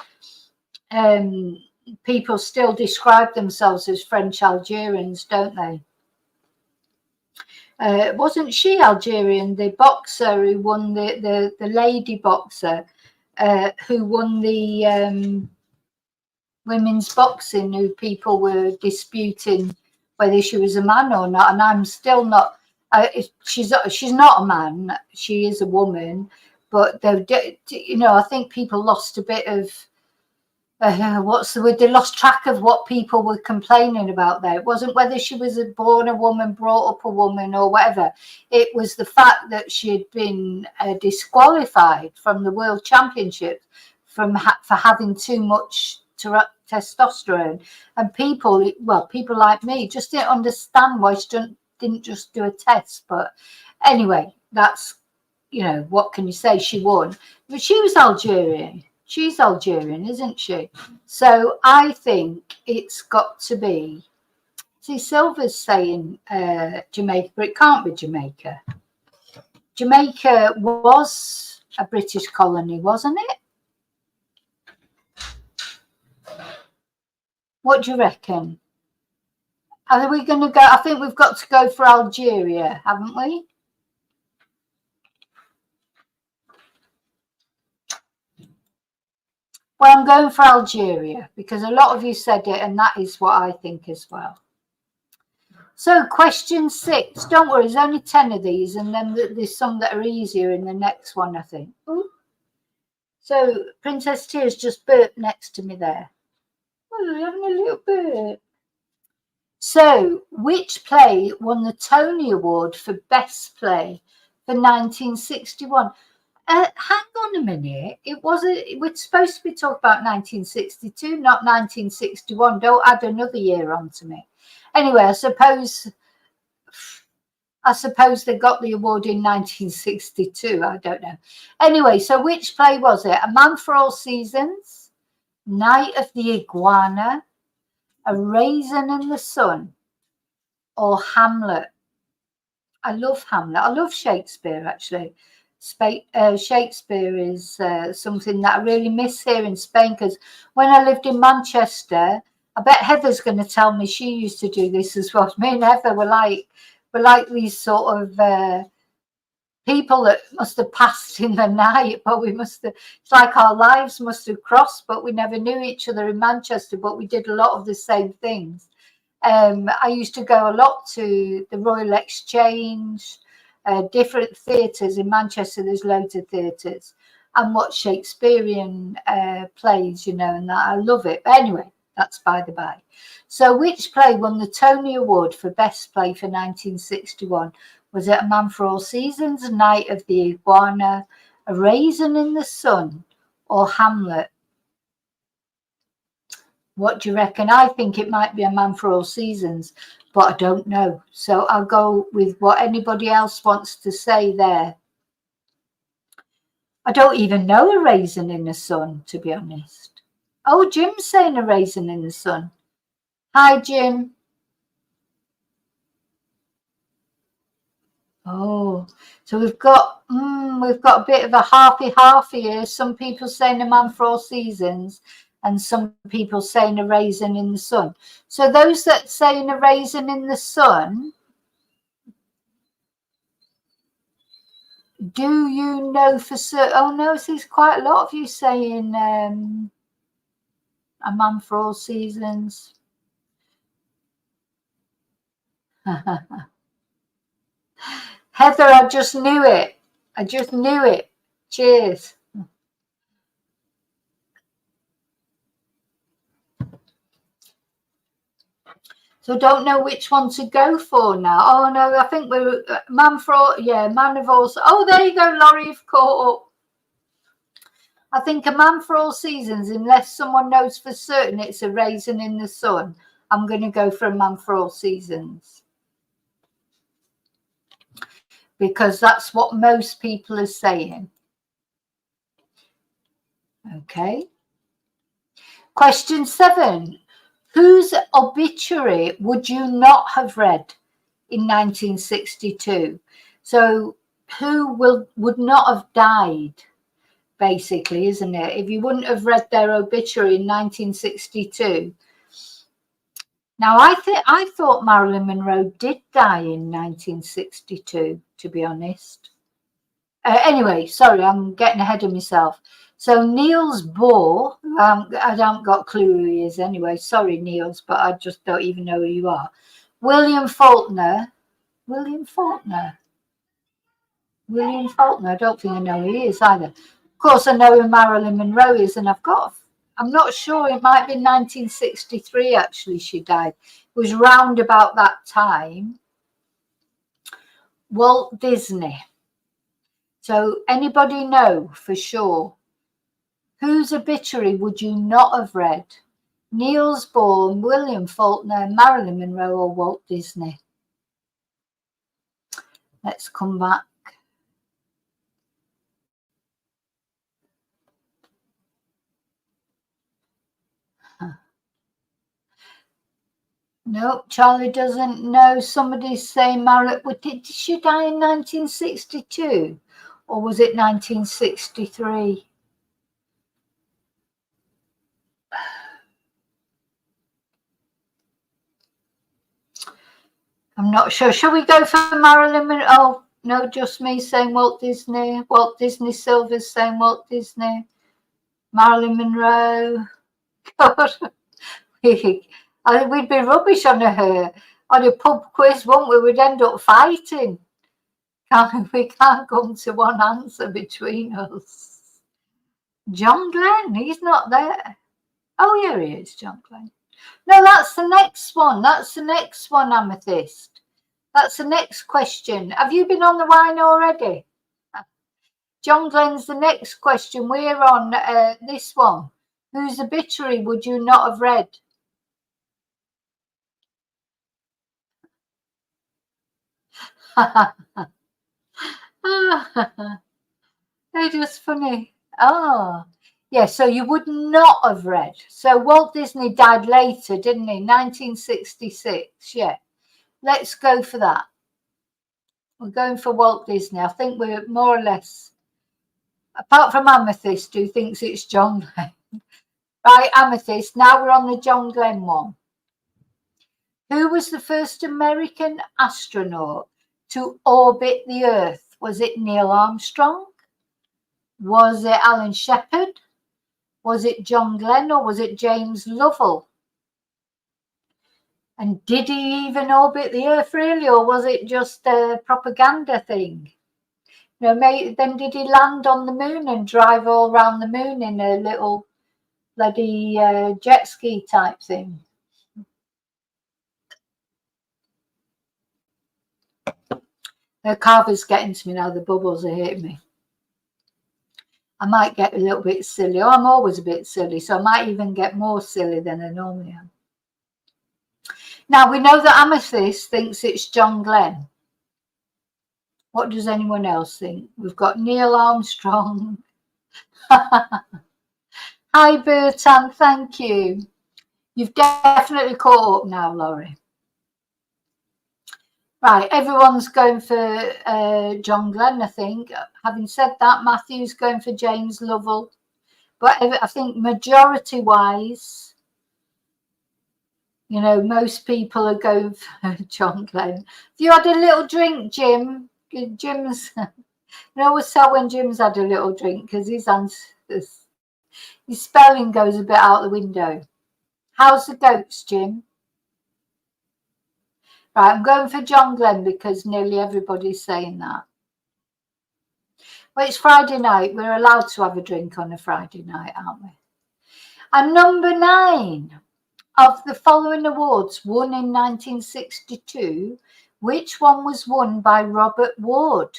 people still describe themselves as French Algerians, don't they? Wasn't she Algerian, the boxer who won the lady boxer who won the women's boxing, who people were disputing whether she was a man or not? And I'm still not. She's not a man. She is a woman, but you know, I think people lost a bit of what's the word? They lost track of what people were complaining about there. It wasn't whether she was born a woman, brought up a woman, or whatever. It was the fact that she had been disqualified from the World Championship for having too much testosterone. And people like me just didn't understand why she didn't just do a test. But anyway, that's, you know, what can you say? She won, but she was Algerian. She's Algerian, isn't she? So I think it's got to be. See, Silver's saying Jamaica, but it can't be Jamaica. Jamaica was a British colony, wasn't it? What do you reckon? Are we going to go? I think we've got to go for Algeria, haven't we? Well, I'm going for Algeria because a lot of you said it, and that is what I think as well. So question 6. Don't worry, there's only 10 of these, and then there's some that are easier in the next one, I think. Ooh. So Princess Tears just burped next to me there. Oh, we're having a little burp. So, which play won the Tony Award for Best Play for 1961? Hang on a minute. We're supposed to be talking about 1962, not 1961. Don't add another year on to me. Anyway, I suppose they got the award in 1962. I don't know. Anyway, so which play was it? A Man for All Seasons, Night of the Iguana, A Raisin in the Sun, or Hamlet? I love Hamlet. I love Shakespeare, actually. Shakespeare is something that I really miss here in Spain, because when I lived in Manchester, I bet Heather's going to tell me she used to do this as well. Me and Heather were like these sort of people that must have passed in the night, but it's like our lives must have crossed, but we never knew each other in Manchester, but we did a lot of the same things. I used to go a lot to the Royal Exchange, different theatres in Manchester. There's loads of theatres, and watch Shakespearean plays, you know, and that I love it. But anyway, that's by the by. So which play won the Tony Award for Best Play for 1961? Was it A Man for All Seasons, Night of the Iguana, A Raisin in the Sun, or Hamlet? What do you reckon? I think it might be A Man for All Seasons, but I don't know. So I'll go with what anybody else wants to say there. I don't even know A Raisin in the Sun, to be honest. Oh, Jim's saying A Raisin in the Sun. Hi, Jim. Oh, so we've got a bit of a halfy here. Some people saying A Man for All Seasons, and some people saying A Raisin in the Sun. So those that saying A Raisin in the Sun, do you know for certain? Oh no, there's quite a lot of you saying A Man for All Seasons. Heather, I just knew it. Cheers. So don't know which one to go for now. Oh no, I think we're Man for All. Yeah, Man of All. Oh, there you go, Laurie. You've caught up. I think A Man for All Seasons, unless someone knows for certain it's A Raisin in the Sun, I'm going to go for A Man for All Seasons, because that's what most people are saying. Okay. Question 7. Whose obituary would you not have read in 1962? So who would not have died, basically, isn't it? If you wouldn't have read their obituary in 1962. Now, I thought Marilyn Monroe did die in 1962, to be honest. Anyway, sorry, I'm getting ahead of myself. So Niels Bohr, I haven't got a clue who he is anyway. Sorry, Niels, but I just don't even know who you are. William Faulkner. William Faulkner. I don't think I know who he is either. Of course, I know who Marilyn Monroe is, and I'm not sure, it might be 1963 actually she died. It was round about that time. Walt Disney. So anybody know for sure? Whose obituary would you not have read? Niels Bohr, William Faulkner, Marilyn Monroe, or Walt Disney? Let's come back. Nope, Charlie doesn't know. Somebody's saying Marilyn. Did she die in 1962? Or was it 1963? I'm not sure. Shall we go for Marilyn Monroe? Oh, no, just me saying Walt Disney. Walt Disney Silver's saying Walt Disney. Marilyn Monroe. God. We'd be rubbish on a pub quiz, wouldn't we? We'd end up fighting. We can't come to one answer between us. John Glenn, he's not there. Oh, here he is, John Glenn. No, that's the next one. Amethyst. That's the next question. Have you been on the wine already? John Glenn's the next question. We're on this one. Whose obituary would you not have read? They're just funny. Oh, yeah, so you would not have read. So Walt Disney died later, didn't he? 1966, yeah. Let's go for that. We're going for Walt Disney. I think we're more or less, apart from Amethyst, who thinks it's John Glenn. Right, Amethyst, now we're on the John Glenn one. Who was the first American astronaut to orbit the Earth? Was it Neil Armstrong? Was it Alan Shepard? Was it John Glenn, or was it James Lovell? And did he even orbit the Earth really, or was it just a propaganda thing? You know, then did he land on the moon and drive all around the moon in a little bloody jet ski type thing? The carver's getting to me now. The bubbles are hitting me. I might get a little bit silly. Oh, I'm always a bit silly, so I might even get more silly than I normally am. Now, we know that Amethyst thinks it's John Glenn. What does anyone else think? We've got Neil Armstrong. Hi, Bertan, thank you. You've definitely caught up now, Laurie. Right, everyone's going for John Glenn, I think. Having said that, Matthew's going for James Lovell. But I think majority-wise, you know, most people are going for John Glenn. Have you had a little drink, Jim? Jim's, you know, always tell when Jim's had a little drink because his spelling goes a bit out the window. How's the goats, Jim? Right, I'm going for John Glenn because nearly everybody's saying that. Well, it's Friday night. We're allowed to have a drink on a Friday night, aren't we? And number 9 of the following awards won in 1962, which one was won by Robert Ward?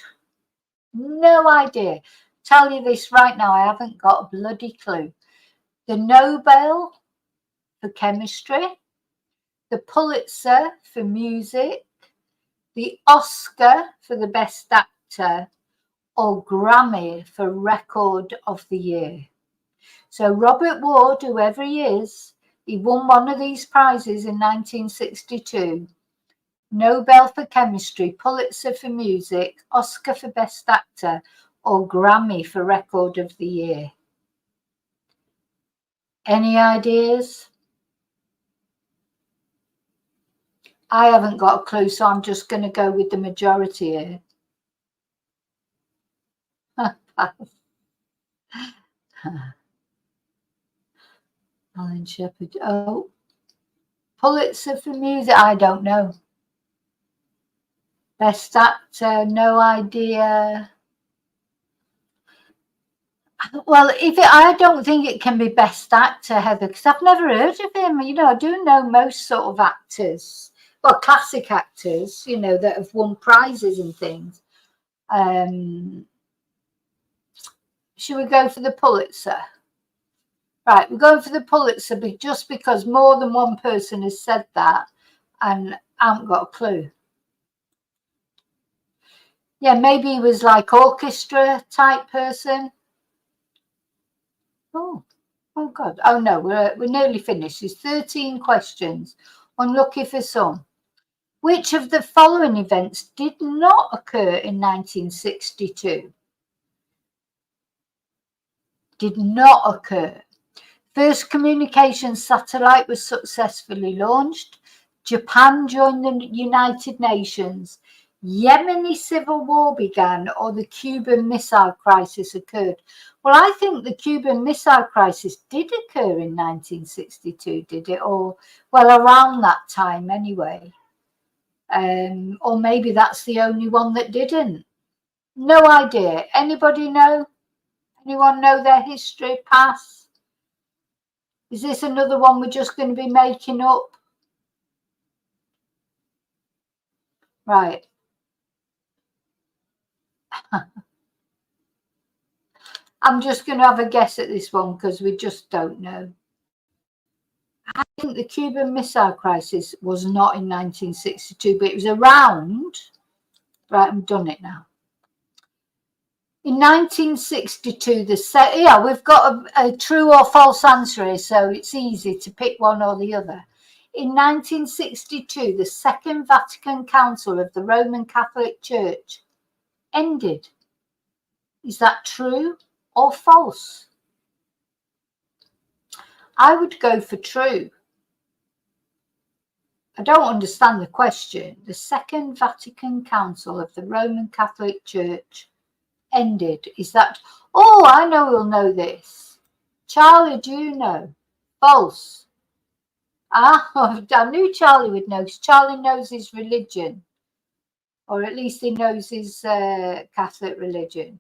No idea. Tell you this right now, I haven't got a bloody clue. The Nobel for chemistry, the Pulitzer for music, the Oscar for the best actor, or Grammy for record of the year. So Robert Ward, whoever he is, he won one of these prizes in 1962. Nobel for Chemistry, Pulitzer for Music, Oscar for Best Actor, or Grammy for Record of the Year. Any ideas? I haven't got a clue, so I'm just going to go with the majority here. Alan Shepard. Oh, Pulitzer for Music. I don't know. Best Actor, no idea. Well, I don't think it can be Best Actor, Heather, because I've never heard of him. You know, I do know most sort of actors, well, classic actors, you know, that have won prizes and things. Should we go for the Pulitzer? Right, we're going for the Pulitzer just because more than one person has said that, and I haven't got a clue. Yeah, maybe he was like orchestra type person. Oh God. Oh no, we're nearly finished. There's 13 questions. Unlucky for some. Which of the following events did not occur in 1962? Did not occur. First communications satellite was successfully launched. Japan joined the United Nations. Yemeni civil war began, or the Cuban Missile Crisis occurred. Well, I think the Cuban Missile Crisis did occur in 1962, did it? Or, well, around that time anyway. Or maybe that's the only one that didn't. No idea. Anybody know? Anyone know their history, past? Is this another one we're just going to be making up? Right. I'm just going to have a guess at this one because we just don't know. I think the Cuban Missile Crisis was not in 1962, but it was around. Right, I've done it now. In 1962, we've got a true or false answer here, so it's easy to pick one or the other. In 1962, the Second Vatican Council of the Roman Catholic Church ended. Is that true or false? I would go for true. I don't understand the question. The Second Vatican Council of the Roman Catholic Church ended. Is that... Oh, I know we'll know this. Charlie, do you know? False. I knew Charlie would know, because Charlie knows his religion. Or at least he knows his Catholic religion.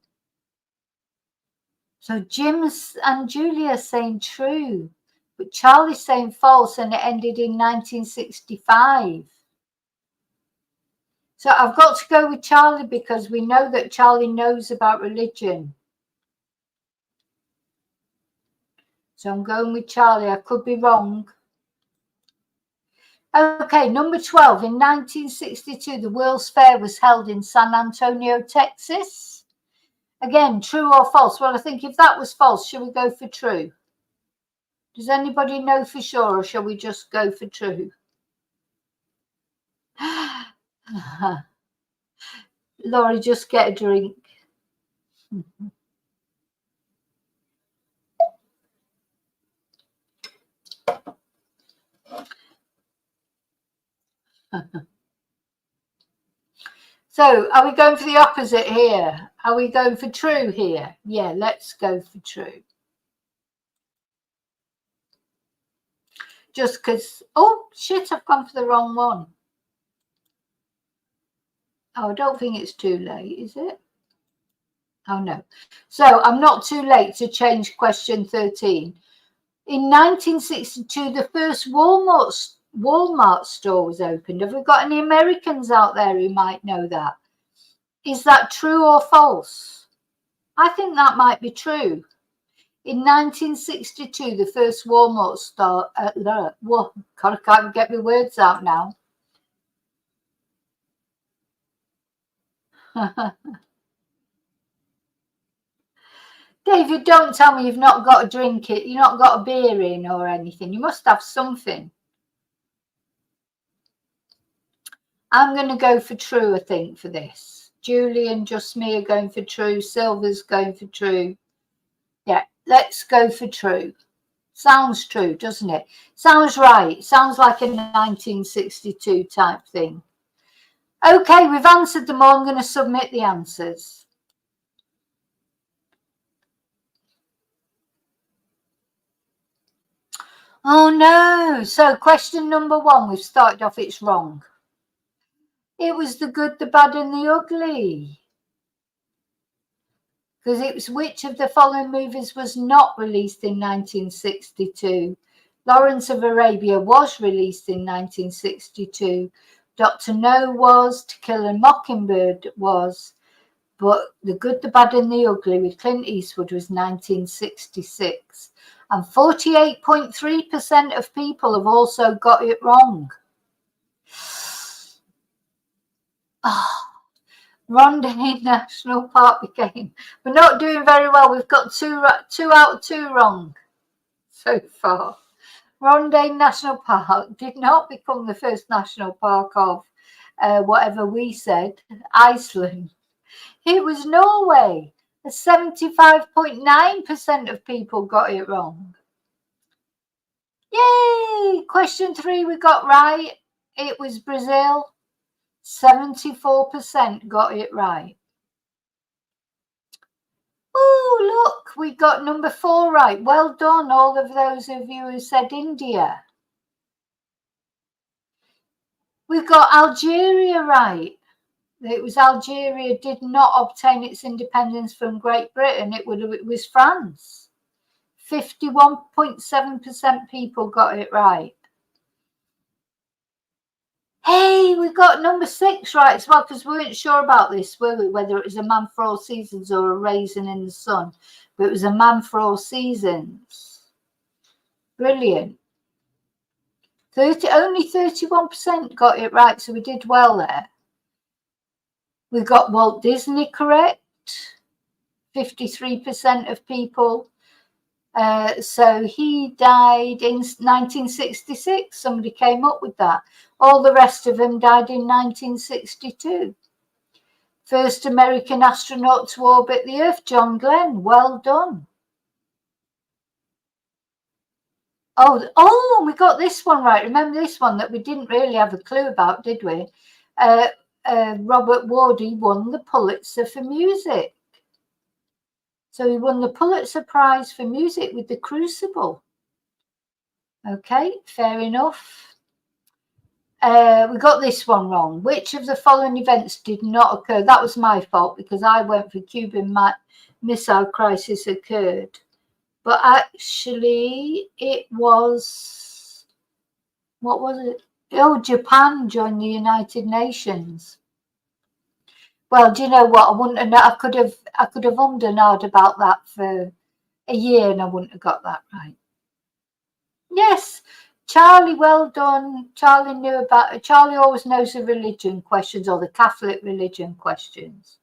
So Jim and Julia are saying true. But Charlie's saying false, and it ended in 1965. So I've got to go with Charlie because we know that Charlie knows about religion. So I'm going with Charlie. I could be wrong. Okay, number 12. In 1962, the World's Fair was held in San Antonio, Texas. Again, true or false? Well, I think if that was false, shall we go for true? Does anybody know for sure, or shall we just go for true? Laurie, just get a drink. So, are we going for the opposite here? Are we going for true here? Yeah, let's go for true. Just because, oh shit, I've gone for the wrong one. Oh, I don't think it's too late, is it? Oh no. So I'm not too late to change question 13. In 1962, the first Walmart store was opened. Have we got any Americans out there who might know that? Is that true or false? I think that might be true. In 1962, the first Walmart store, God, I can't get my words out now. David, don't tell me you've not got a drink it. You've not got a beer in or anything. You must have something. I'm going to go for true, I think, for this. Julie and Just Me are going for true. Silver's going for true. Yeah, let's go for true. Sounds true, doesn't it? Sounds right. Sounds like a 1962 type thing. Okay, we've answered them all. I'm going to submit the answers. Oh no. So question number 1, we've started off, it's wrong. It was The Good, the Bad and the Ugly. Because it was which of the following movies was not released in 1962? Lawrence of Arabia was released in 1962. Dr. No was. To Kill a Mockingbird was. But The Good, the Bad and the Ugly with Clint Eastwood was 1966. And 48.3% of people have also got it wrong. Oh, Ronday National Park became. We're not doing very well. We've got two out of 2 wrong so far. Ronday National Park did not become the first national park of whatever we said, Iceland. It was Norway. 75.9% of people got it wrong. Yay! Question 3 we got right. It was Brazil. 74% got it right. Oh, look, we got number 4 right. Well done, all of those of you who said India. We've got Algeria right. It was Algeria did not obtain its independence from Great Britain. It was France. 51.7% people got it right. Hey, we got number 6 right as well, because we weren't sure about this, were we? Whether it was A Man for All Seasons or A Raisin in the Sun. But it was A Man for All Seasons. Brilliant. Only 31% got it right, so we did well there. We got Walt Disney correct. 53% of people. So he died in 1966. Somebody came up with that. All the rest of them died in 1962. First American astronaut to orbit the Earth, John Glenn. Well done. Oh, we got this one right. Remember this one that we didn't really have a clue about, did we? Robert Wardy won the Pulitzer for music. So he won the Pulitzer Prize for music with The Crucible. Okay, fair enough. We got this one wrong. Which of the following events did not occur? That was my fault because I went for Cuban Missile Crisis occurred. But actually, it was, what was it? Oh, Japan joined the United Nations. Well, do you know what? I could have ummed and ahed about that for a year and I wouldn't have got that right. Yes, Charlie, well done. Charlie always knows the religion questions or the Catholic religion questions.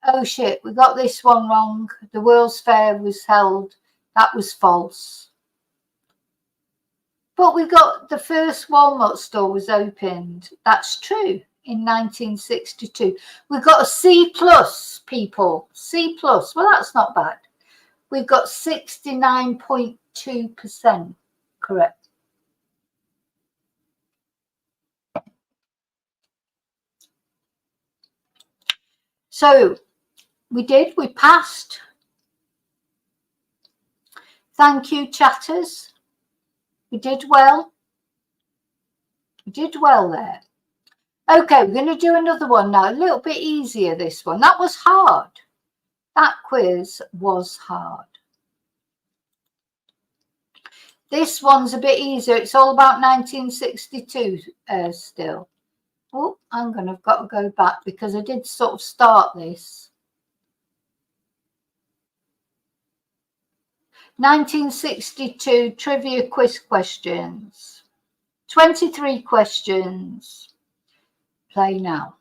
Oh shit, we got this one wrong. The World's Fair was held. That was false. But we got the first Walmart store was opened. That's true. In 1962. We've got a C plus, people. C plus. Well, that's not bad. We've got 69.2% correct. So we passed. Thank you, chatters. We did well. We did well there. Okay, we're going to do another one now. A little bit easier, this one. That was hard. That quiz was hard. This one's a bit easier. It's all about 1962 still. Oh, I've got to go back because I did sort of start this. 1962 trivia quiz questions. 23 questions. Play now.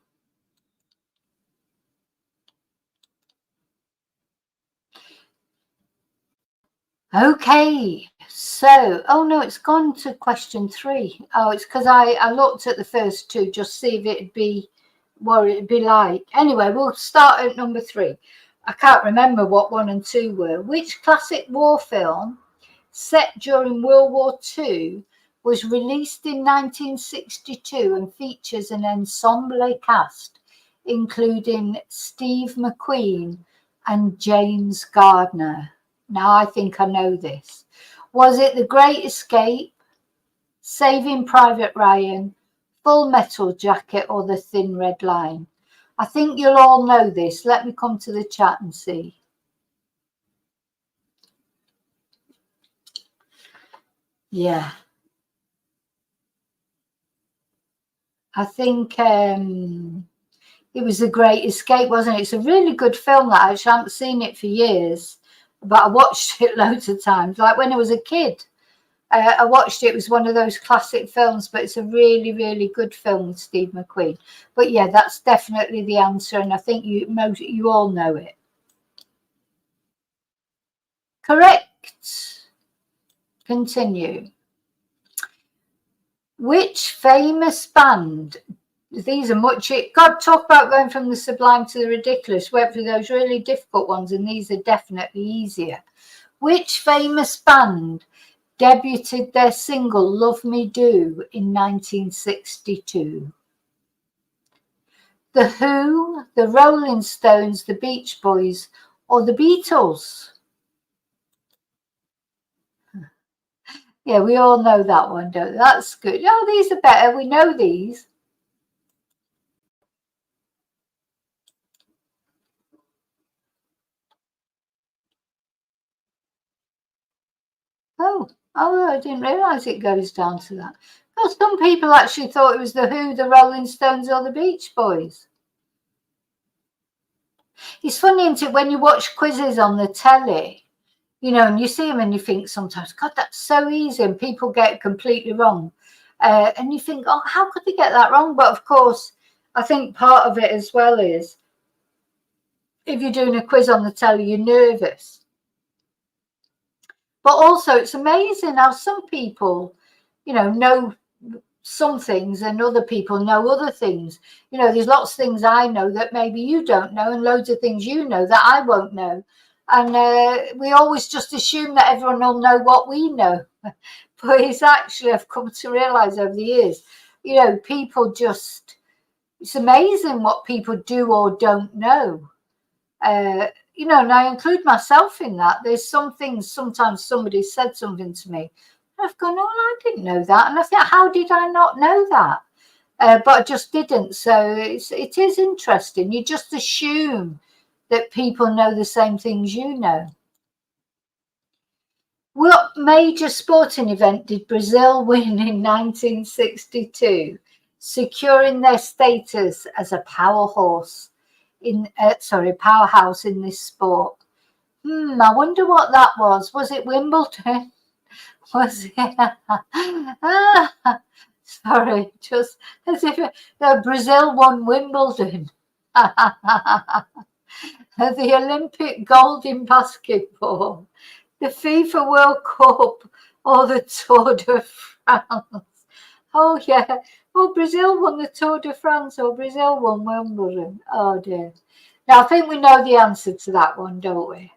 Okay, so, oh no, it's gone to question 3. Oh, it's because I looked at the first 2, just see if it'd be what it'd be like. Anyway, we'll start at number 3. I can't remember what 1 and 2 were. Which classic war film set during World War II was released in 1962 and features an ensemble cast, including Steve McQueen and James Gardner? Now I think I know this. Was it The Great Escape, Saving Private Ryan, Full Metal Jacket, or The Thin Red Line? I think you'll all know this. Let me come to the chat and see. Yeah. I think it was The Great Escape, wasn't it? It's a really good film that I haven't seen it for years, but I watched it loads of times. Like when I was a kid, I watched it. It was one of those classic films, but it's a really, really good film with Steve McQueen. But yeah, that's definitely the answer, and I think you all know it. Correct. Continue. Which famous band? These are much. God, talk about going from the sublime to the ridiculous. Went through those really difficult ones, and these are definitely easier. Which famous band debuted their single Love Me Do in 1962? The Who, the Rolling Stones, the Beach Boys, or the Beatles? Yeah, we all know that one, don't we? That's good. Oh, these are better. We know these. Oh, I didn't realise it goes down to that. Well, some people actually thought it was the Who, the Rolling Stones, or the Beach Boys. It's funny, isn't it, when you watch quizzes on the telly, you know, and you see them and you think sometimes, God, that's so easy, and people get it completely wrong. And you think, oh, how could they get that wrong? But of course, I think part of it as well is if you're doing a quiz on the telly, you're nervous. But also, it's amazing how some people, you know some things and other people know other things. You know, there's lots of things I know that maybe you don't know, and loads of things you know that I won't know. And we always just assume that everyone will know what we know. But it's actually, I've come to realize over the years, you know, people just, it's amazing what people do or don't know. You know, and I include myself in that. There's some things, sometimes somebody said something to me, and I've gone, oh, I didn't know that. And I think, how did I not know that? But I just didn't. So it is interesting. You just assume that people know the same things you know. What major sporting event did Brazil win in 1962, securing their status as a powerhouse in this sport? I wonder what that was. Was it Wimbledon? Was it? Sorry, just as if Brazil won Wimbledon. The Olympic gold in basketball, the FIFA World Cup, or the Tour de France? Oh, yeah. Well, Brazil won the Tour de France, or Brazil won Wimbledon. Oh, dear. Now, I think we know the answer to that one, don't we?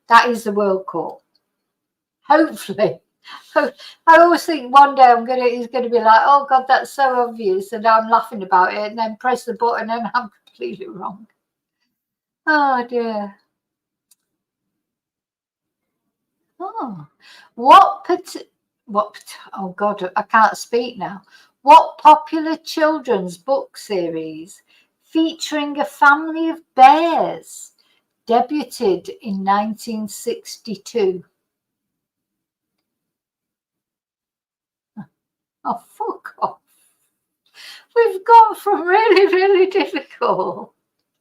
That is the World Cup. Hopefully. I always think one day he's gonna be like, oh God, that's so obvious, and I'm laughing about it, and then press the button and I'm completely wrong. Oh dear. Oh, oh God, I can't speak now. What popular children's book series featuring a family of bears debuted in 1962? Oh, fuck off. We've gone from really, really difficult.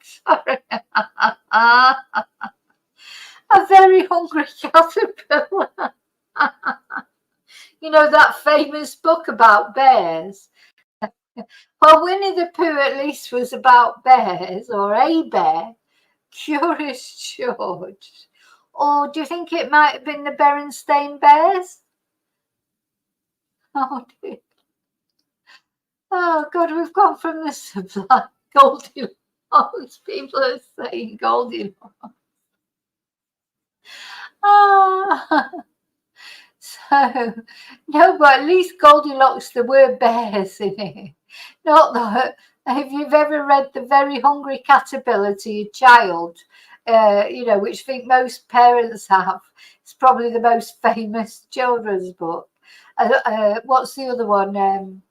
Sorry. A very hungry caterpillar. You know that famous book about bears? Well, Winnie the Pooh at least was about bears, or a bear. Curious George. Or do you think it might have been the Berenstain Bears? Oh dear. Oh God, we've gone from the sublime Goldilocks. People are saying Goldilocks. Ah, so no, but at least Goldilocks there were bears in it. Not that if you've ever read The Very Hungry Caterpillar to your child, which I think most parents have, it's probably the most famous children's book. What's the other one?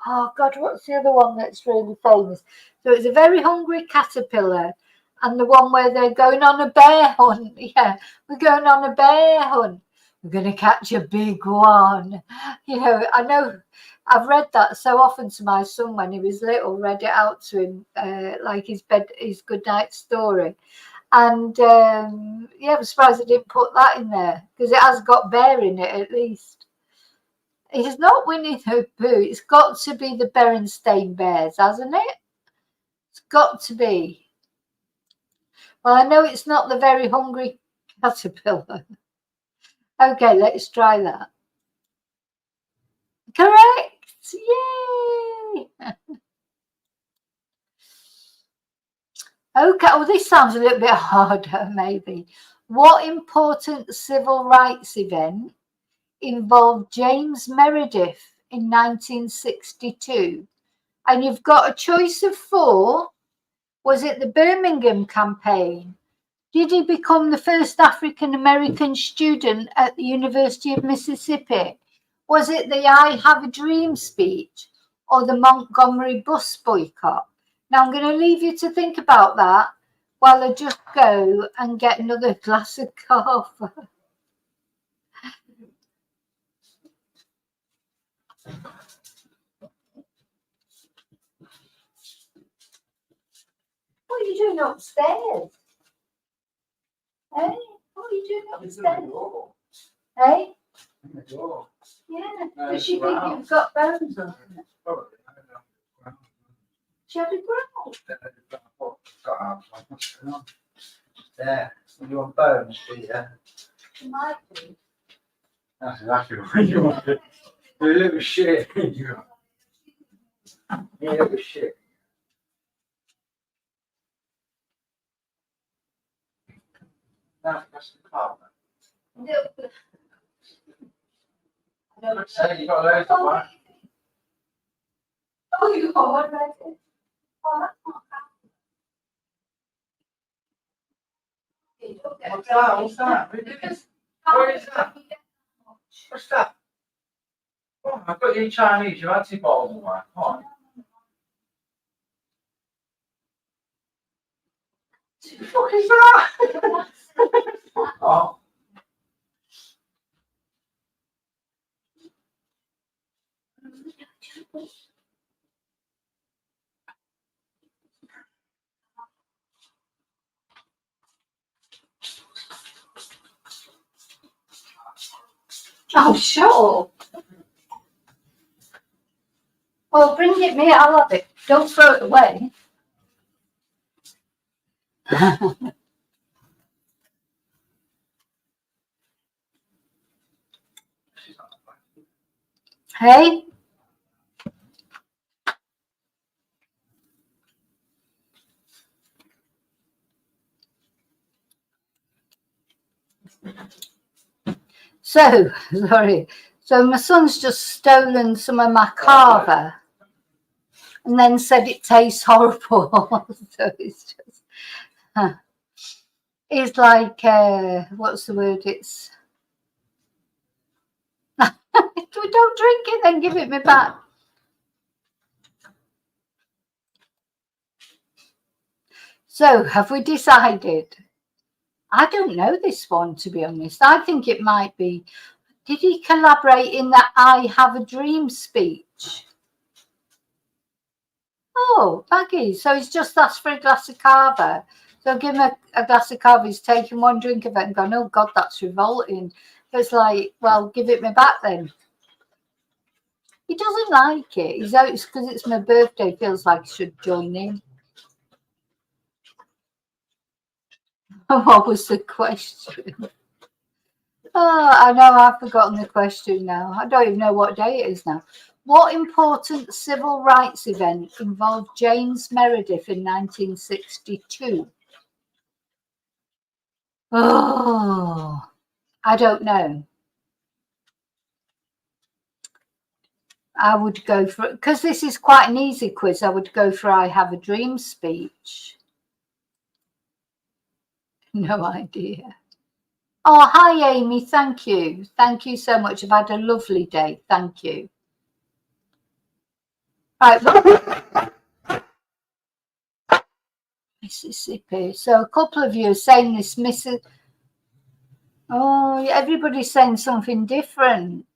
Oh God, what's the other one that's really famous? So it's A Very Hungry Caterpillar, and the one where they're going on a bear hunt. Yeah, we're going on a bear hunt. We're going to catch a big one. I know I've read that so often to my son when he was little, read it out to him like his good night story. And yeah, I'm surprised I didn't put that in there because it has got bear in it at least. It's not Winnie the Pooh. It's got to be the Berenstain Bears, hasn't it? It's got to be. Well, I know it's not the Very Hungry Caterpillar. Okay, let's try that. Correct! Yay! Okay, well, this sounds a little bit harder, maybe. What important civil rights event involved James Meredith in 1962? And you've got a choice of 4. Was it the Birmingham campaign? Did he become the first African American student at the University of Mississippi? Was it the I Have a Dream speech or the Montgomery bus boycott? Now I'm going to leave you to think about that while I just go and get another glass of coffee. What are you doing upstairs? Hey, what are you doing upstairs? Hey? Yeah, does she think you've got bones on it? She had a growl. There, you want bones, do you? She might do. That's exactly what you want. You little shit. You little shit. That's the car. Say you got loads of work. Oh, you got one right there. Oh, that's not bad. What's that? What's that? What is that? What's that? Oh, I've got you Chinese. You had two bottles of wine. Come on. What the fuck is that? Oh. Oh, sure. Well, bring it me. I'll have it. Don't throw it away. Hey? So, sorry. So my son's just stolen some of my carver and then said it tastes horrible. So it's just, it's like, what's the word? It's, don't drink it, then give it me back. So, have we decided? I don't know this one, to be honest. I think it might be. Did he collaborate in that I Have a Dream speech? Oh, Maggie. So he's just asked for a glass of carver. So give him a glass of carver. He's taken one drink of it and gone, oh, God, that's revolting. It's like, well, give it me back then. He doesn't like it. He's out because it's my birthday. Feels like he should join in. What was the question? Oh, I know I've forgotten the question now. I don't even know what day it is now. What important civil rights event involved James Meredith in 1962? Oh, I don't know. I would go for, because this is quite an easy quiz, I would go for I Have a Dream speech. No idea. Oh, hi, Amy. Thank you. Thank you so much. I've had a lovely day. Thank you. Right. Mississippi. So a couple of you are saying this Mississippi. Oh, everybody's saying something different.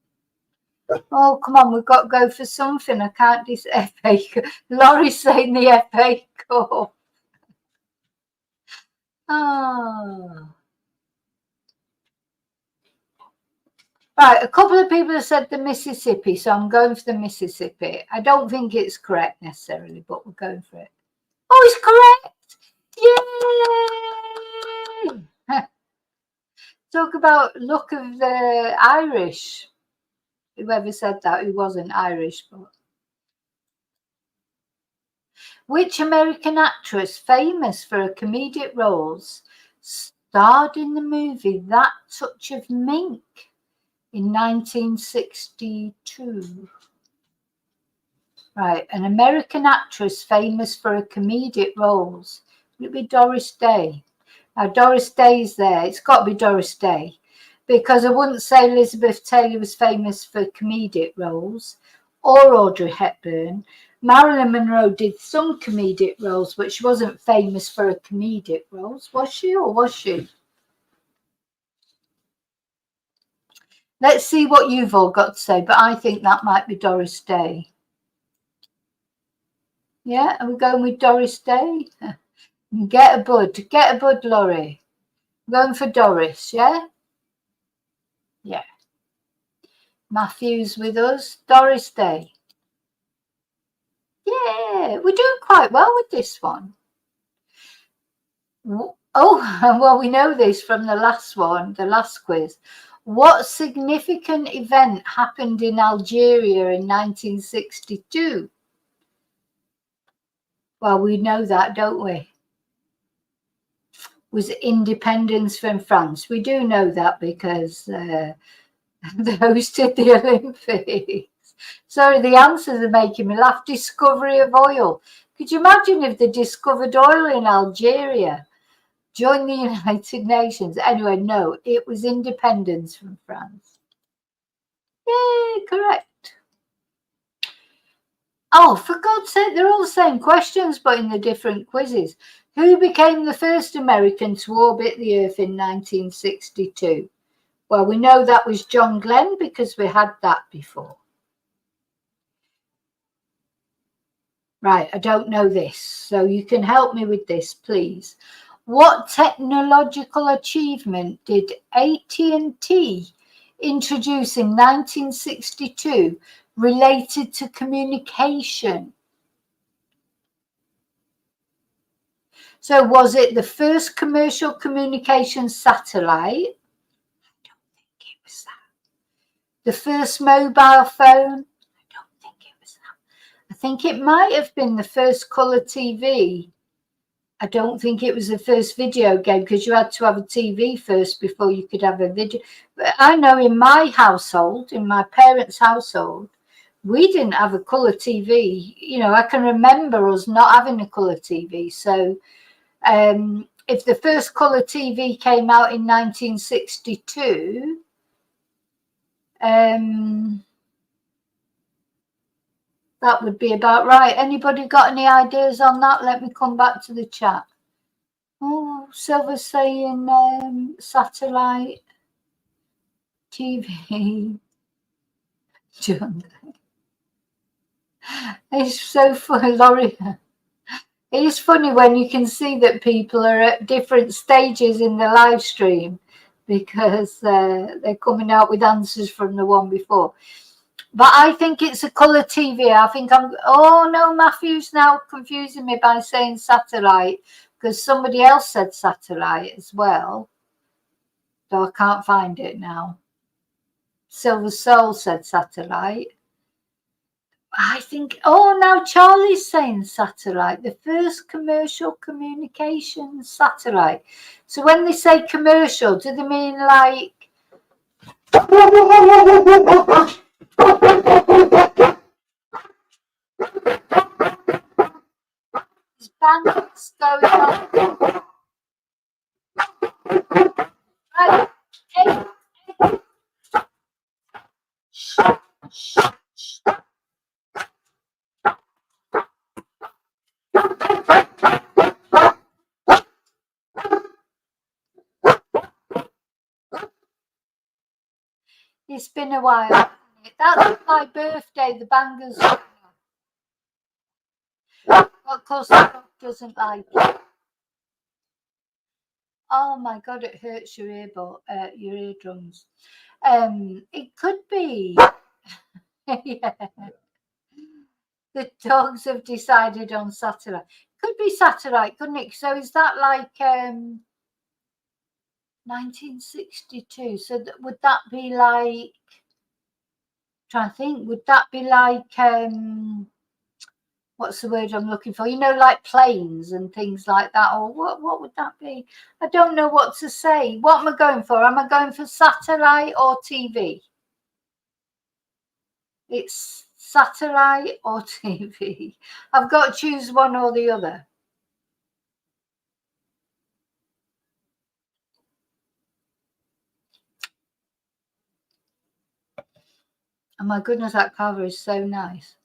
Oh, come on. We've got to go for something. I can't do FA. Laurie's saying the FA Cup. Oh. Right, a couple of people have said the Mississippi, so I'm going for the Mississippi. I don't think it's correct necessarily, but we're going for it. Oh, it's correct! Yay! Talk about luck of the Irish. Whoever said that, who wasn't Irish. But which American actress, famous for her comedic roles, starred in the movie That Touch of Mink in 1962? Right, an American actress famous for her comedic roles. Would it be Doris Day? Now, Doris Day's there. It's got to be Doris Day, because I wouldn't say Elizabeth Taylor was famous for comedic roles, or Audrey Hepburn. Marilyn Monroe did some comedic roles, but she wasn't famous for her comedic roles. Was she, or was she? Let's see what you've all got to say, but I think that might be Doris Day. Yeah, are we going with Doris Day? Get a bud, Laurie. Going for Doris, yeah? Yeah. Matthew's with us. Doris Day. Yeah, we're doing quite well with this one. Oh, well, we know this from the last one, the last quiz. What significant event happened in Algeria in 1962? Well, we know that, don't we? Was independence from France. We do know that because they hosted the Olympics. Sorry, the answers are making me laugh. Discovery of oil. Could you imagine if they discovered oil in Algeria? Join the United Nations. Anyway, no, it was independence from France. Yay, correct. Oh, for God's sake, they're all the same questions, but in the different quizzes. Who became the first American to orbit the Earth in 1962? Well, we know that was John Glenn because we had that before. Right, I don't know this, so you can help me with this, please. What technological achievement did AT&T introduce in 1962 related to communication? So was it the first commercial communication satellite? I don't think it was that. The first mobile phone? I don't think it was that. I think it might have been the first colour TV. I don't think it was the first video game because you had to have a TV first before you could have a video. But I know in my household, in my parents' household, we didn't have a colour TV. You know, I can remember us not having a colour TV. So if the first colour TV came out in 1962, that would be about right. Anybody got any ideas on that? Let me come back to the chat. Oh, Silver's saying satellite TV. John. It's so funny, Laurie. It is funny when you can see that people are at different stages in the live stream because they're coming out with answers from the one before. But I think it's a colour TV. I think oh no, Matthew's now confusing me by saying satellite because somebody else said satellite as well, though I can't find it now. Silver Soul said satellite. I think, oh, now Charlie's saying satellite, the first commercial communications satellite. So when they say commercial, do they mean like there's bands going on? Right. Hey, hey. Shh, shh, shh. It's been a while. That's my birthday, the bangers. Of course, the dog doesn't like it. Oh my God, it hurts your your eardrums. It could be. Yeah. The dogs have decided on satellite. Could be satellite, couldn't it? So is that like 1962? So would that be like? Trying to think. Would that be like what's the word I'm looking for? You know, like planes and things like that, or what would that be? I don't know what to say. What am I going for? Am I going for satellite or TV? It's satellite or TV. I've got to choose one or the other. Oh my goodness, that cover is so nice.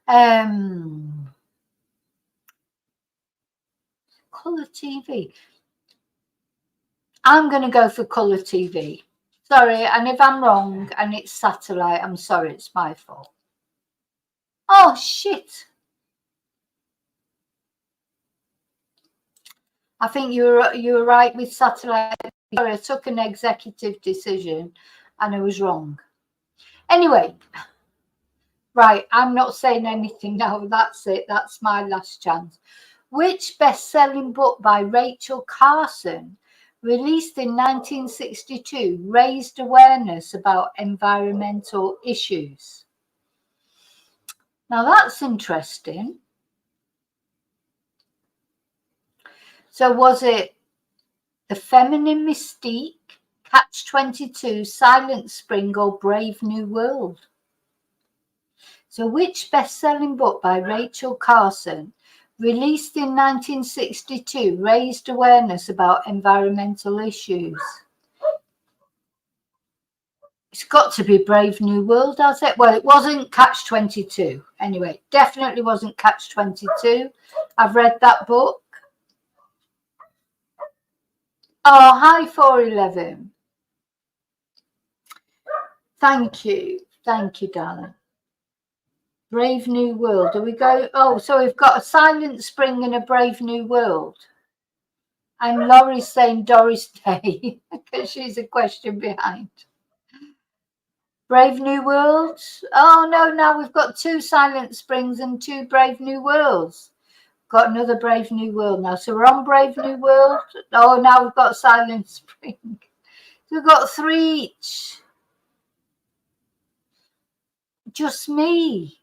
Colour TV. I'm going to go for colour TV. Sorry, and if I'm wrong and it's satellite, I'm sorry, it's my fault. Oh, shit. I think you were right with satellite. Sorry, I took an executive decision and I was wrong. Anyway, right, I'm not saying anything now. That's it. That's my last chance. Which best-selling book by Rachel Carson, released in 1962, raised awareness about environmental issues? Now that's interesting. So was it The Feminine Mystique, Catch-22, Silent Spring, or Brave New World? So which best-selling book by Rachel Carson, released in 1962, raised awareness about environmental issues? It's got to be Brave New World, has it? Well, it wasn't Catch-22. Anyway, definitely wasn't Catch-22. I've read that book. Oh, hi, 411. Thank you. Thank you, darling. Brave New World. Do we go? Oh, so we've got a Silent Spring and a Brave New World. And Laurie's saying Doris Day because she's a question behind. Brave New World. Oh, no, now we've got 2 Silent Springs and 2 Brave New Worlds. Got another Brave New World now. So we're on Brave New World. Oh, now we've got Silent Spring. So we've got 3 each. Just me.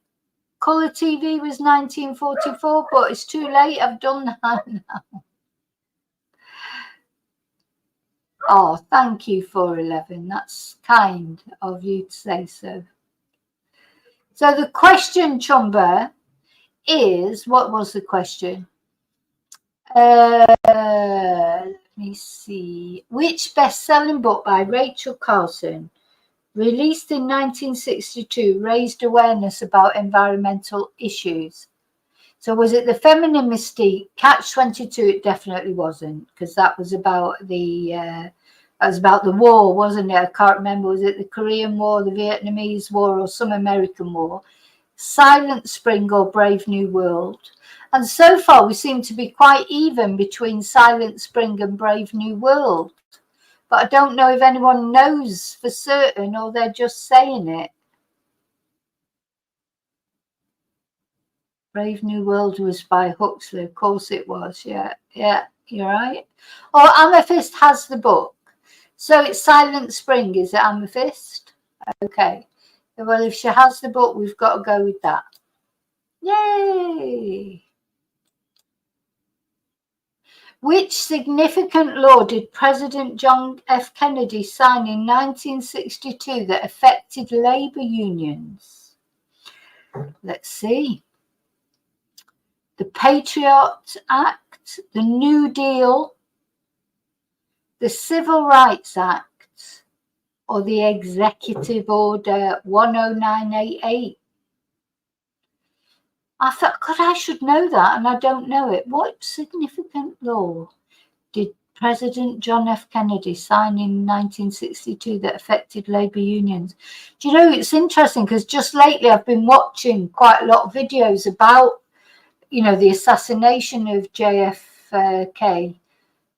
Colour TV was 1944, but it's too late. I've done that now. Oh, thank you, 411. That's kind of you to say so. So the question, Chumba, is, what was the question? Let me see. Which best-selling book by Rachel Carson, released in 1962, raised awareness about environmental issues? So was it The Feminine Mystique? Catch-22? It definitely wasn't, because that was about the war, wasn't it? I can't remember. Was it the Korean War, the Vietnamese War, or some American war? Silent Spring or Brave New World? And so far, we seem to be quite even between Silent Spring and Brave New World. But I don't know if anyone knows for certain or they're just saying it. Brave New World was by Huxley. Of course it was. Yeah, you're right. Oh, Amethyst has the book. So it's Silent Spring, is it, Amethyst? Okay. Well, if she has the book, we've got to go with that. Yay! Which significant law did President John F. Kennedy sign in 1962 that affected labor unions? Let's see. The Patriot Act, the New Deal, the Civil Rights Act, or the Executive Order 10988? I thought, God, I should know that, and I don't know it. What significant law did President John F. Kennedy sign in 1962 that affected labor unions? Do you know, it's interesting because just lately I've been watching quite a lot of videos about, you know, the assassination of JFK.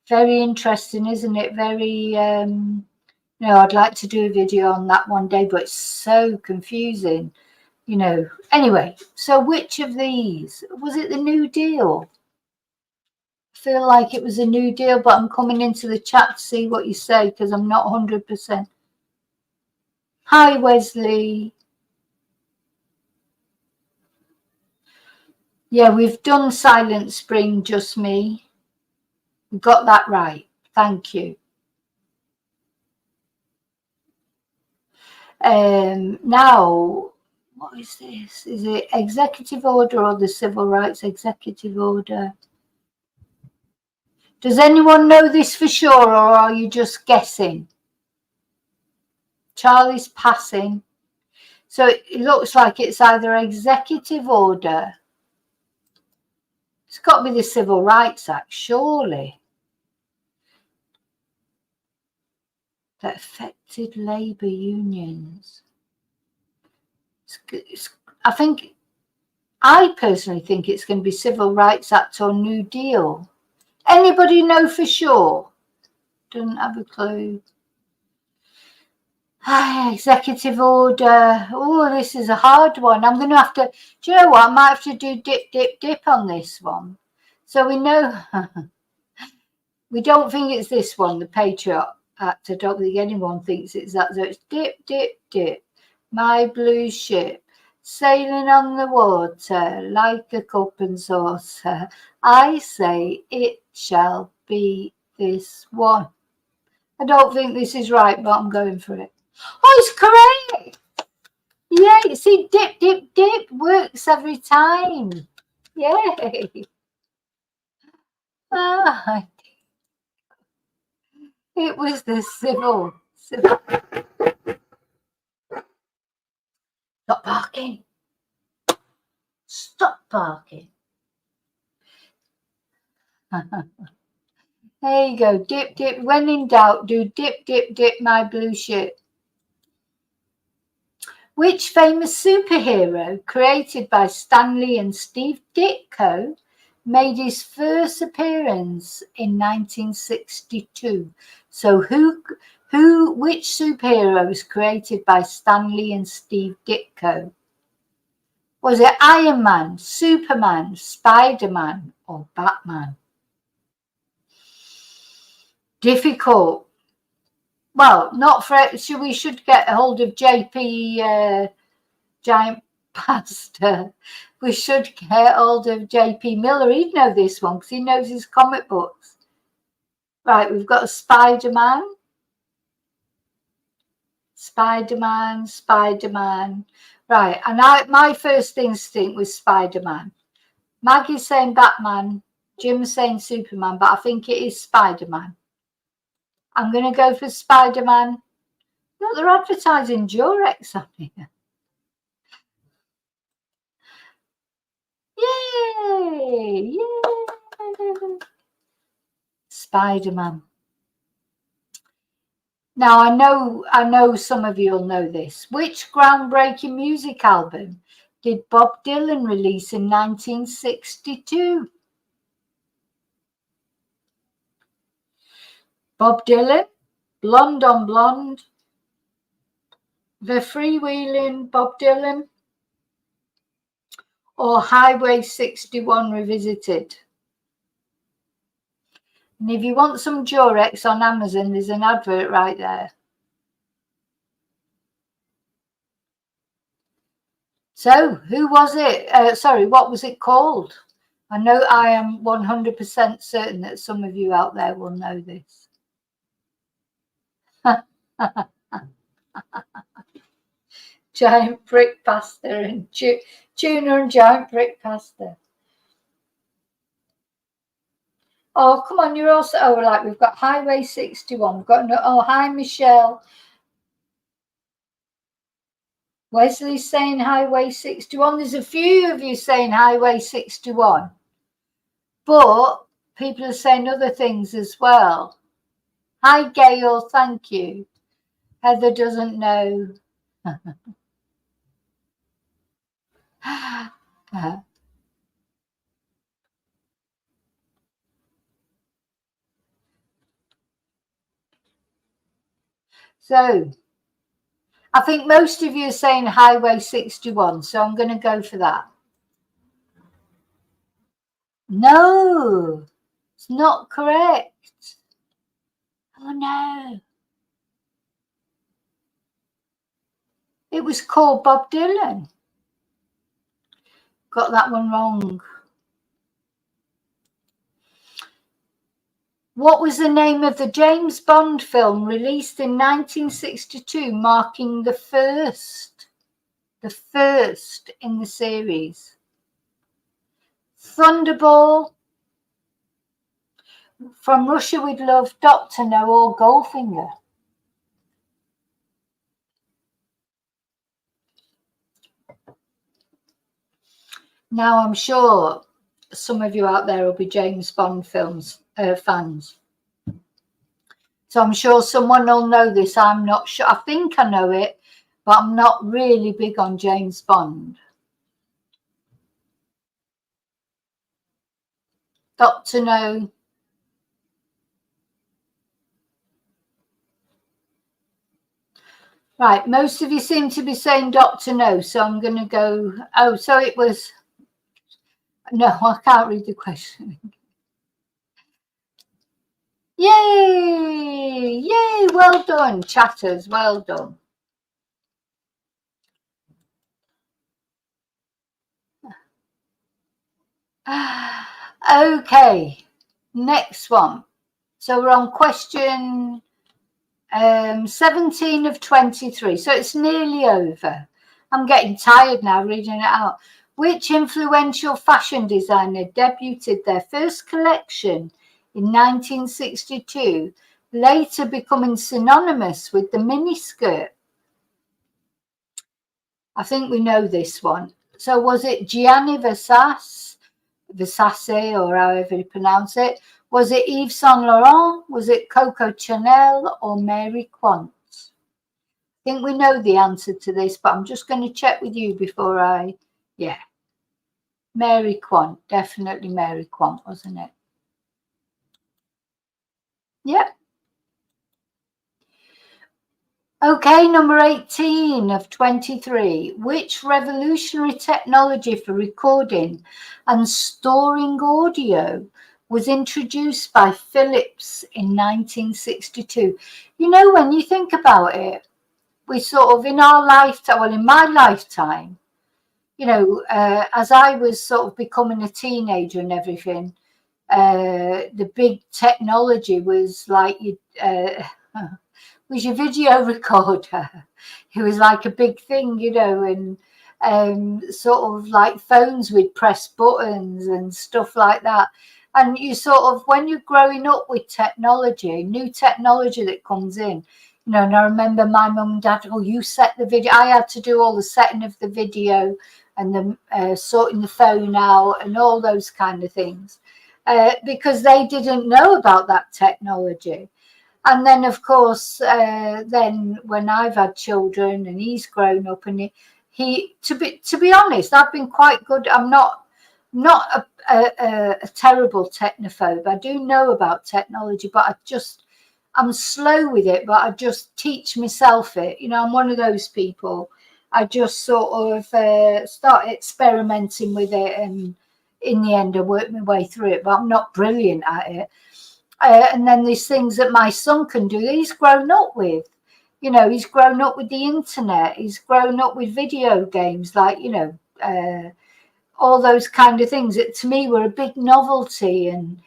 Very interesting, isn't it? Very, you know, I'd like to do a video on that one day, but it's so confusing. You know, anyway, so which of these? Was it the New Deal? I feel like it was a New Deal, but I'm coming into the chat to see what you say because I'm not 100%. Hi, Wesley. Yeah, we've done Silent Spring, just me. We got that right. Thank you. Now, what is this? Is it executive order or the Civil Rights Executive Order? Does anyone know this for sure, or are you just guessing? Charlie's passing. So it looks like it's either executive order. It's got to be the Civil Rights Act, surely. That affected labour unions. I personally think it's going to be Civil Rights Act or New Deal. Anybody know for sure? Don't have a clue. Executive order. Oh, this is a hard one. I'm going to have to, do you know what? I might have to do dip on this one. So we know, we don't think it's this one, the Patriot Act. I don't think anyone thinks it's that. So it's dip. My blue ship, sailing on the water like a cup and saucer. I say it shall be this one. I don't think this is right, but I'm going for it. Oh, it's correct. Yeah, see, dip works every time. Yay. Ah, it was the civil. Stop barking. Stop barking. There you go. Dip. When in doubt, do dip, my blue ship. Which famous superhero created by Stan Lee and Steve Ditko made his first appearance in 1962? So which superhero was created by Stan Lee and Steve Ditko? Was it Iron Man, Superman, Spider-Man, or Batman? Difficult. Well, not for it. We should get a hold of JP Giant Pasta. We should get hold of JP Miller. He'd know this one because he knows his comic books. Right, we've got a Spider-Man. Spider-Man. Right, and my first instinct was Spider-Man. Maggie's saying Batman. Jim's saying Superman, but I think it is Spider-Man. I'm going to go for Spider-Man. Look, they're advertising Durex on here. Yay! Spider-Man. Now, I know some of you will know this. Which groundbreaking music album did Bob Dylan release in 1962? Bob Dylan, Blonde on Blonde, The Freewheeling Bob Dylan, or Highway 61 Revisited. And if you want some Durex on Amazon, there's an advert right there. So, who was it? Sorry, what was it called? I know I am 100% certain that some of you out there will know this. Giant brick pasta and tuna and giant brick pasta. Oh, come on, you're also, oh, like we've got Highway 61. We've got, oh, hi, Michelle. Wesley's saying Highway 61. There's a few of you saying Highway 61. But people are saying other things as well. Hi, Gail, thank you. Heather doesn't know. So, I think most of you are saying Highway 61, so I'm going to go for that. No, it's not correct. Oh, no. It was called Bob Dylan. Got that one wrong. What was the name of the James Bond film released in 1962, marking the first in the series? Thunderball, From Russia with Love, Dr. No, or Goldfinger? Now, I'm sure some of you out there will be James Bond films fans. So I'm sure someone will know this. I'm not sure. I think I know it, but I'm not really big on James Bond. Dr. No. Right, most of you seem to be saying Dr. No, so I'm going to go. Oh, so it was. No, I can't read the question. Yay! Yay! Well done, chatters. Well done. Okay, next one. So we're on question 17 of 23. So it's nearly over. I'm getting tired now reading it out. Which influential fashion designer debuted their first collection in 1962, later becoming synonymous with the miniskirt? I think we know this one. So was it Gianni Versace, or however you pronounce it? Was it Yves Saint Laurent? Was it Coco Chanel or Mary Quant? I think we know the answer to this, but I'm just going to check with you before yeah. Mary Quant, definitely Mary Quant, wasn't it? Yep. Okay, number 18 of 23. Which revolutionary technology for recording and storing audio was introduced by Philips in 1962? You know, when you think about it, we sort of in our lifetime, well, in my lifetime, you know, as I was sort of becoming a teenager and everything, the big technology was like was your video recorder. It was like a big thing, you know, and sort of like phones with press buttons and stuff like that. And you sort of, when you're growing up with technology, new technology that comes in, you know, and I remember my mum and dad, oh, you set the video. I had to do all the setting of the video and the sorting the phone out and all those kind of things, because they didn't know about that technology. And then, of course, then when I've had children and he's grown up, and he to be honest, I've been quite good. I'm not a terrible technophobe. I do know about technology, but I'm slow with it, but I just teach myself it. You know, I'm one of those people. I just sort of start experimenting with it, and in the end I worked my way through it, but I'm not brilliant at it. And then there's things that my son can do that he's grown up with. You know, he's grown up with the internet, he's grown up with video games, like, you know, all those kind of things that to me were a big novelty. And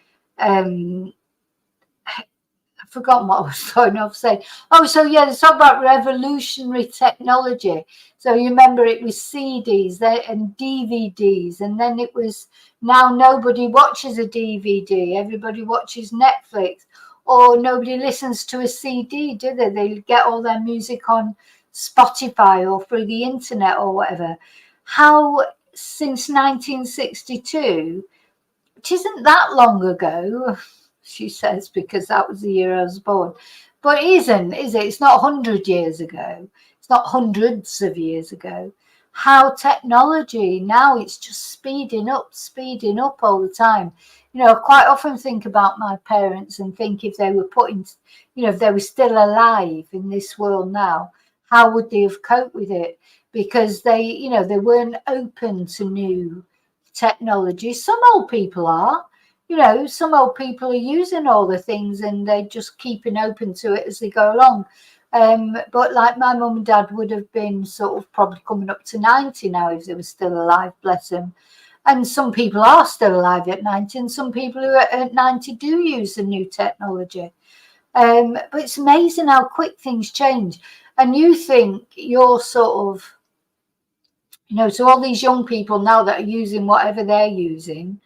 I've forgotten what I was going off saying. Oh, so yeah, they talk about revolutionary technology. So you remember it was CDs and DVDs, and then it was, now nobody watches a DVD, everybody watches Netflix, or nobody listens to a CD, do they? They get all their music on Spotify or through the internet or whatever. How since 1962, which isn't that long ago, she says, because that was the year I was born, but it isn't, is it? It's not 100 years ago. It's not hundreds of years ago. How technology now, it's just speeding up all the time. You know, I quite often think about my parents and think if they were you know, if they were still alive in this world now, how would they have coped with it? Because they, you know, they weren't open to new technology. Some old people are. You know, some old people are using all the things and they're just keeping open to it as they go along. But like my mum and dad would have been sort of probably coming up to 90 now if they were still alive, bless them. And some people are still alive at 90, and some people who are at 90 do use the new technology. But it's amazing how quick things change. And you think you're sort of, you know, so all these young people now that are using whatever they're using,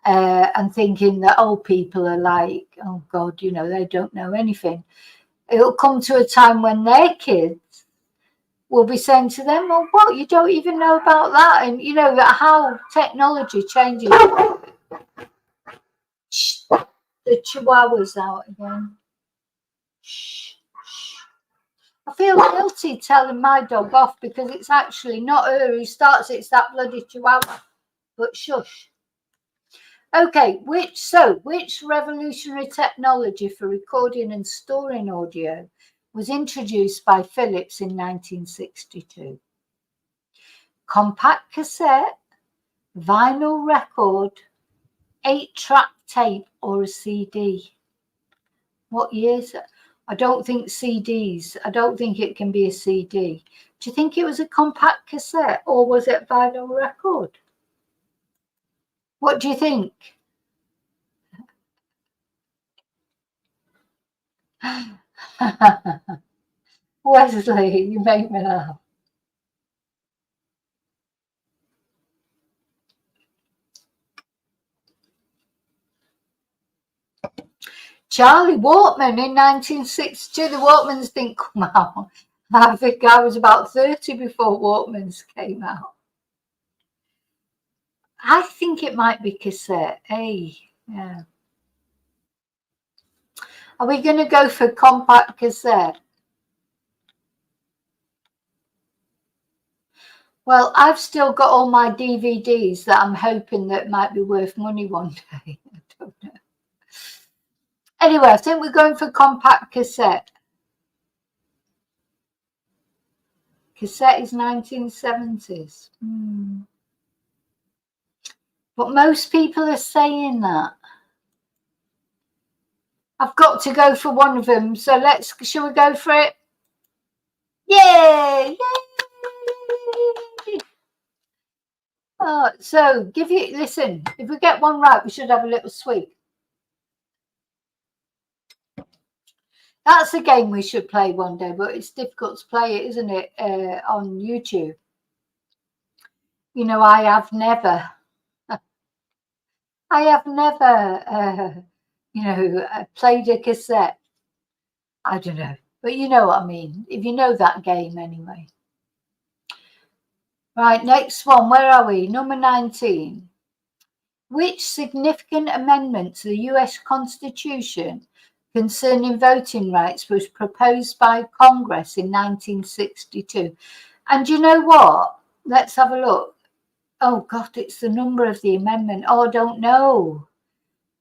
and thinking that old people are like, oh God, you know, they don't know anything. It'll come to a time when their kids will be saying to them, well, what, you don't even know about that? And, you know, how technology changes. Shh, the chihuahua's out again. Shh, shh. I feel guilty telling my dog off because it's actually not her who starts, it's that bloody chihuahua. But shush. Okay, which revolutionary technology for recording and storing audio was introduced by Philips in 1962? Compact cassette, vinyl record, 8-track tape, or a CD? What years? I don't think CDs. I don't think it can be a CD. Do you think it was a compact cassette or was it vinyl record? What do you think? Wesley, you make me laugh. Charlie Walkman in 1962. The Walkmans didn't come out. I think I was about 30 before Walkmans came out. I think it might be cassette. Hey, yeah. Are we going to go for compact cassette? Well, I've still got all my DVDs that I'm hoping that might be worth money one day. I don't know. Anyway, I think we're going for compact cassette. Cassette is 1970s. But most people are saying that. I've got to go for one of them. So shall we go for it? Yay! Yay! Oh, so listen, if we get one right, we should have a little sweet. That's a game we should play one day, but it's difficult to play it, isn't it, on YouTube? You know, I have never, you know, played a cassette. I don't know, but you know what I mean. If you know that game anyway. Right, next one. Where are we? Number 19. Which significant amendment to the US Constitution concerning voting rights was proposed by Congress in 1962? And you know what? Let's have a look. Oh, God, it's the number of the amendment. Oh, I don't know.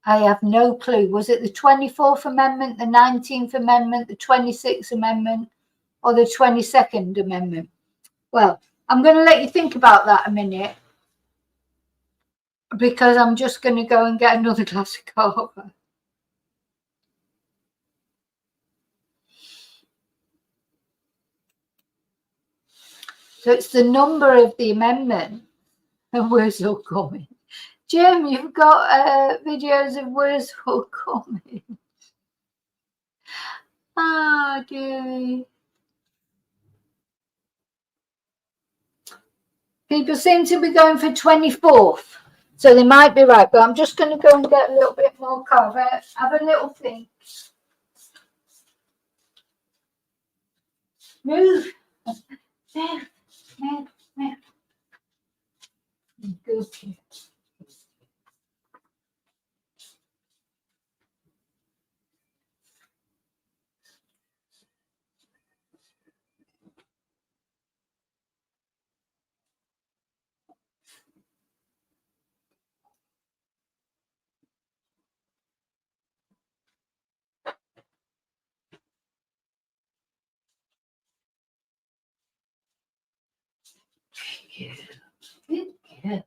I have no clue. Was it the 24th Amendment, the 19th Amendment, the 26th Amendment, or the 22nd Amendment? Well, I'm going to let you think about that a minute, because I'm just going to go and get another glass of coffee. So it's the number of the amendment and Wurzel coming. Jim, you've got videos of Wurzel coming. Ah, dear. People seem to be going for 24th, so they might be right, but I'm just going to go and get a little bit more coffee. Have a little think. Move. Move. Move. Move. Good. Good. Good.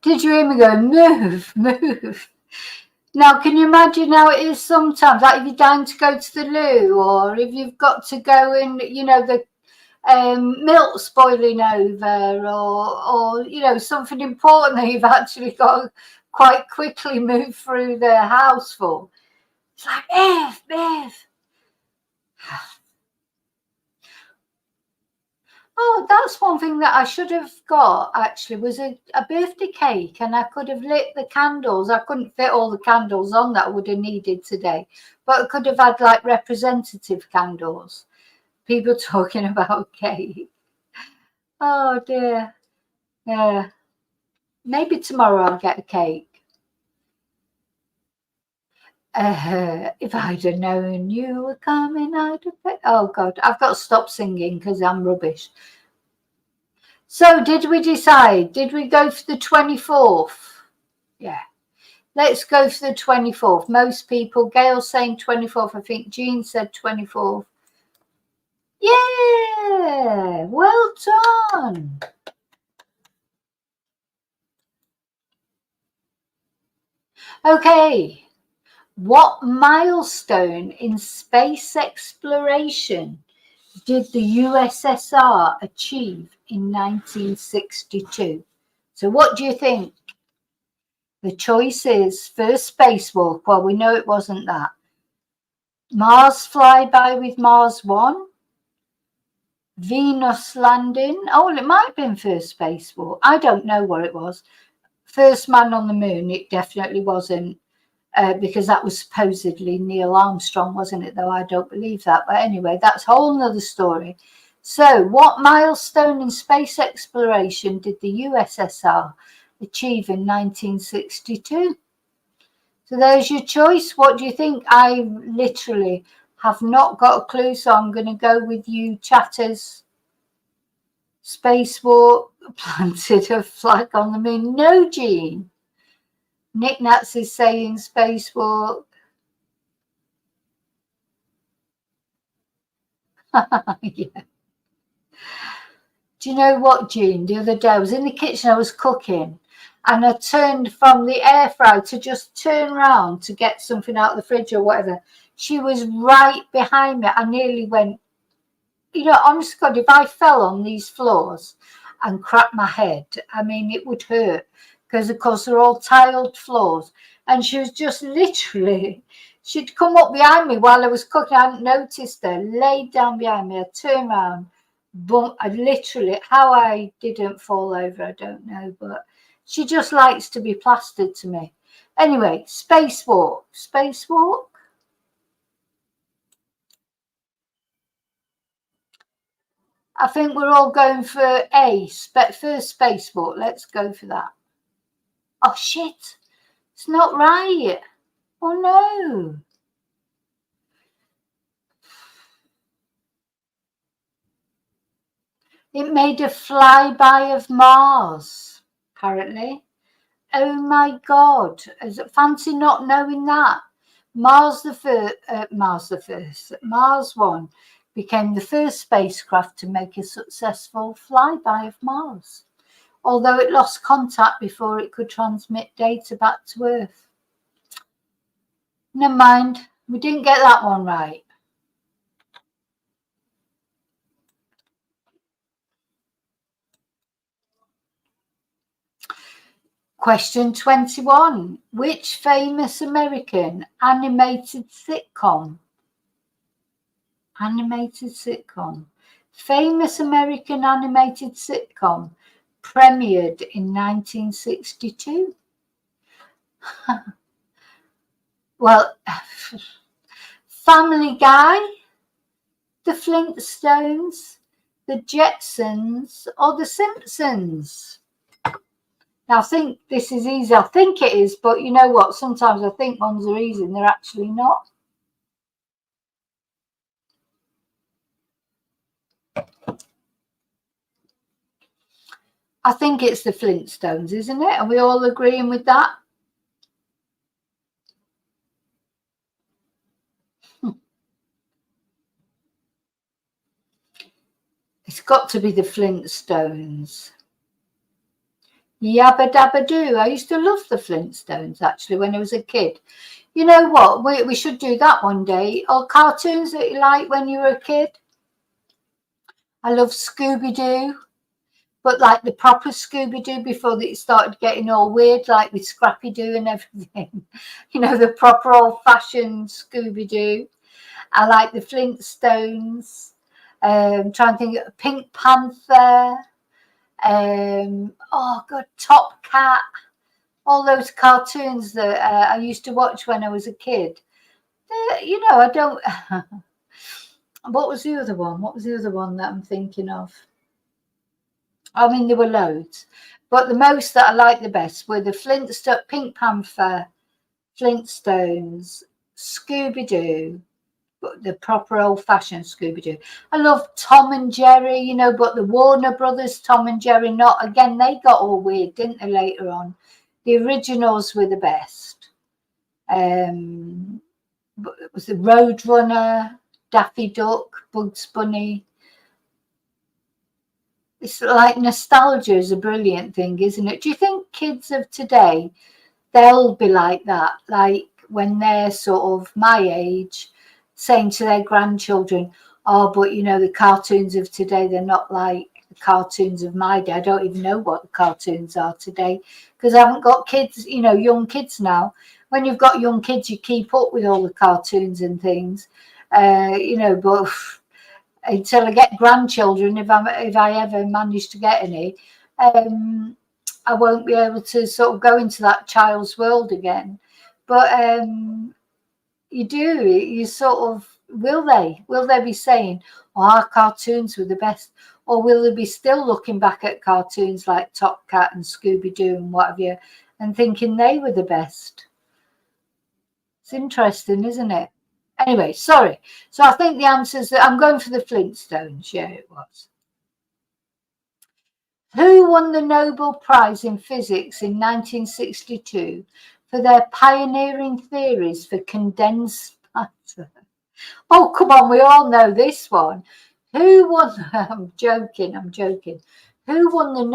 Did you hear me go, move, move? Now, can you imagine how it is sometimes? Like if you're dying to go to the loo, or if you've got to go in, you know, the milk's boiling over, or something important that you've actually got to quite quickly move through the house for. It's like, Bev. Oh, that's one thing that I should have got, actually, was a birthday cake, and I could have lit the candles. I couldn't fit all the candles on that I would have needed today, but I could have had like representative candles. People talking about cake. Oh dear. Yeah. Maybe tomorrow I'll get a cake. If I'd have known you were coming, I'd have. Oh God, I've got to stop singing because I'm rubbish. So, did we decide? Did we go for the 24th? Yeah. Let's go for the 24th. Most people, Gail's saying 24th. I think Jean said 24th. Yeah. Well done. Okay. What milestone in space exploration did the USSR achieve in 1962? So what do you think? The choice is first spacewalk. Well, we know it wasn't that. Mars flyby with Mars 1. Venus landing. Oh, well, it might have been first spacewalk. I don't know what it was. First man on the moon, it definitely wasn't. Because that was supposedly Neil Armstrong, wasn't it? Though I don't believe that. But anyway, that's a whole nother story. So, what milestone in space exploration did the USSR achieve in 1962? So there's your choice. What do you think? I literally have not got a clue, so I'm going to go with you, chatters. Spacewalk, planted a flag on the moon. No, Jean. Nick Nats is saying spacewalk. Yeah. Do you know what, Jean? The other day I was in the kitchen, I was cooking, and I turned from the air fryer to just turn around to get something out of the fridge or whatever. She was right behind me. I nearly went, honest God, if I fell on these floors and cracked my head, I mean, it would hurt because, of course, they're all tiled floors. And she was just literally, she'd come up behind me while I was cooking. I hadn't noticed her, laid down behind me. I turned around, boom, I literally, how I didn't fall over, I don't know, but she just likes to be plastered to me. Anyway, spacewalk. Spacewalk? I think we're all going for A, first spacewalk. Let's go for that. Oh, shit. It's not right. Oh, no. It made a flyby of Mars, apparently. Oh, my God. Fancy not knowing that. Mars 1 became the first spacecraft to make a successful flyby of Mars, although it lost contact before it could transmit data back to Earth. Never mind, we didn't get that one right. Question 21. Which famous American animated sitcom? Famous American animated sitcom premiered in 1962. Well, Family Guy, The Flintstones, The Jetsons, or The Simpsons? Now, I think this is easy. I think it is, but you know what? Sometimes I think ones are easy and they're actually not. I think it's The Flintstones, isn't it? Are we all agreeing with that? It's got to be The Flintstones. Yabba Dabba Doo. I used to love The Flintstones, actually, when I was a kid. You know what? We should do that one day. Or cartoons that you like when you were a kid. I love Scooby-Doo. But like the proper Scooby-Doo before it started getting all weird, like with Scrappy-Doo and everything. You know, the proper old-fashioned Scooby-Doo. I like the Flintstones. Trying to think of Pink Panther. Oh, God, Top Cat. All those cartoons that I used to watch when I was a kid. You know, I don't... What was the other one? What was the other one that I'm thinking of? I mean, there were loads, but the most that I liked the best were the Flintstones, Pink Panther, Flintstones, Scooby-Doo, but the proper old-fashioned Scooby-Doo. I love Tom and Jerry, you know, but the Warner Brothers Tom and Jerry, not again. They got all weird, didn't they? Later on, the originals were the best. It was the Roadrunner, Daffy Duck, Bugs Bunny. It's like nostalgia is a brilliant thing, isn't it? Do you think kids of today, they'll be like that? Like when they're sort of my age, saying to their grandchildren, oh, but you know, the cartoons of today, they're not like the cartoons of my day. I don't even know what the cartoons are today because I haven't got kids, you know, young kids now. When you've got young kids, you keep up with all the cartoons and things, you know, but... until I get grandchildren, if I ever manage to get any, I won't be able to sort of go into that child's world again. But you sort of, will they be saying, oh, our cartoons were the best? Or will they be still looking back at cartoons like Top Cat and Scooby-Doo and what have you, and thinking they were the best? It's interesting, isn't it? Anyway, sorry. So I think the answer is that I'm going for the Flintstones. Yeah, it was. Who won the Nobel Prize in Physics in 1962 for their pioneering theories for condensed matter? Oh, come on, we all know this one. Who won? I'm joking. Who won the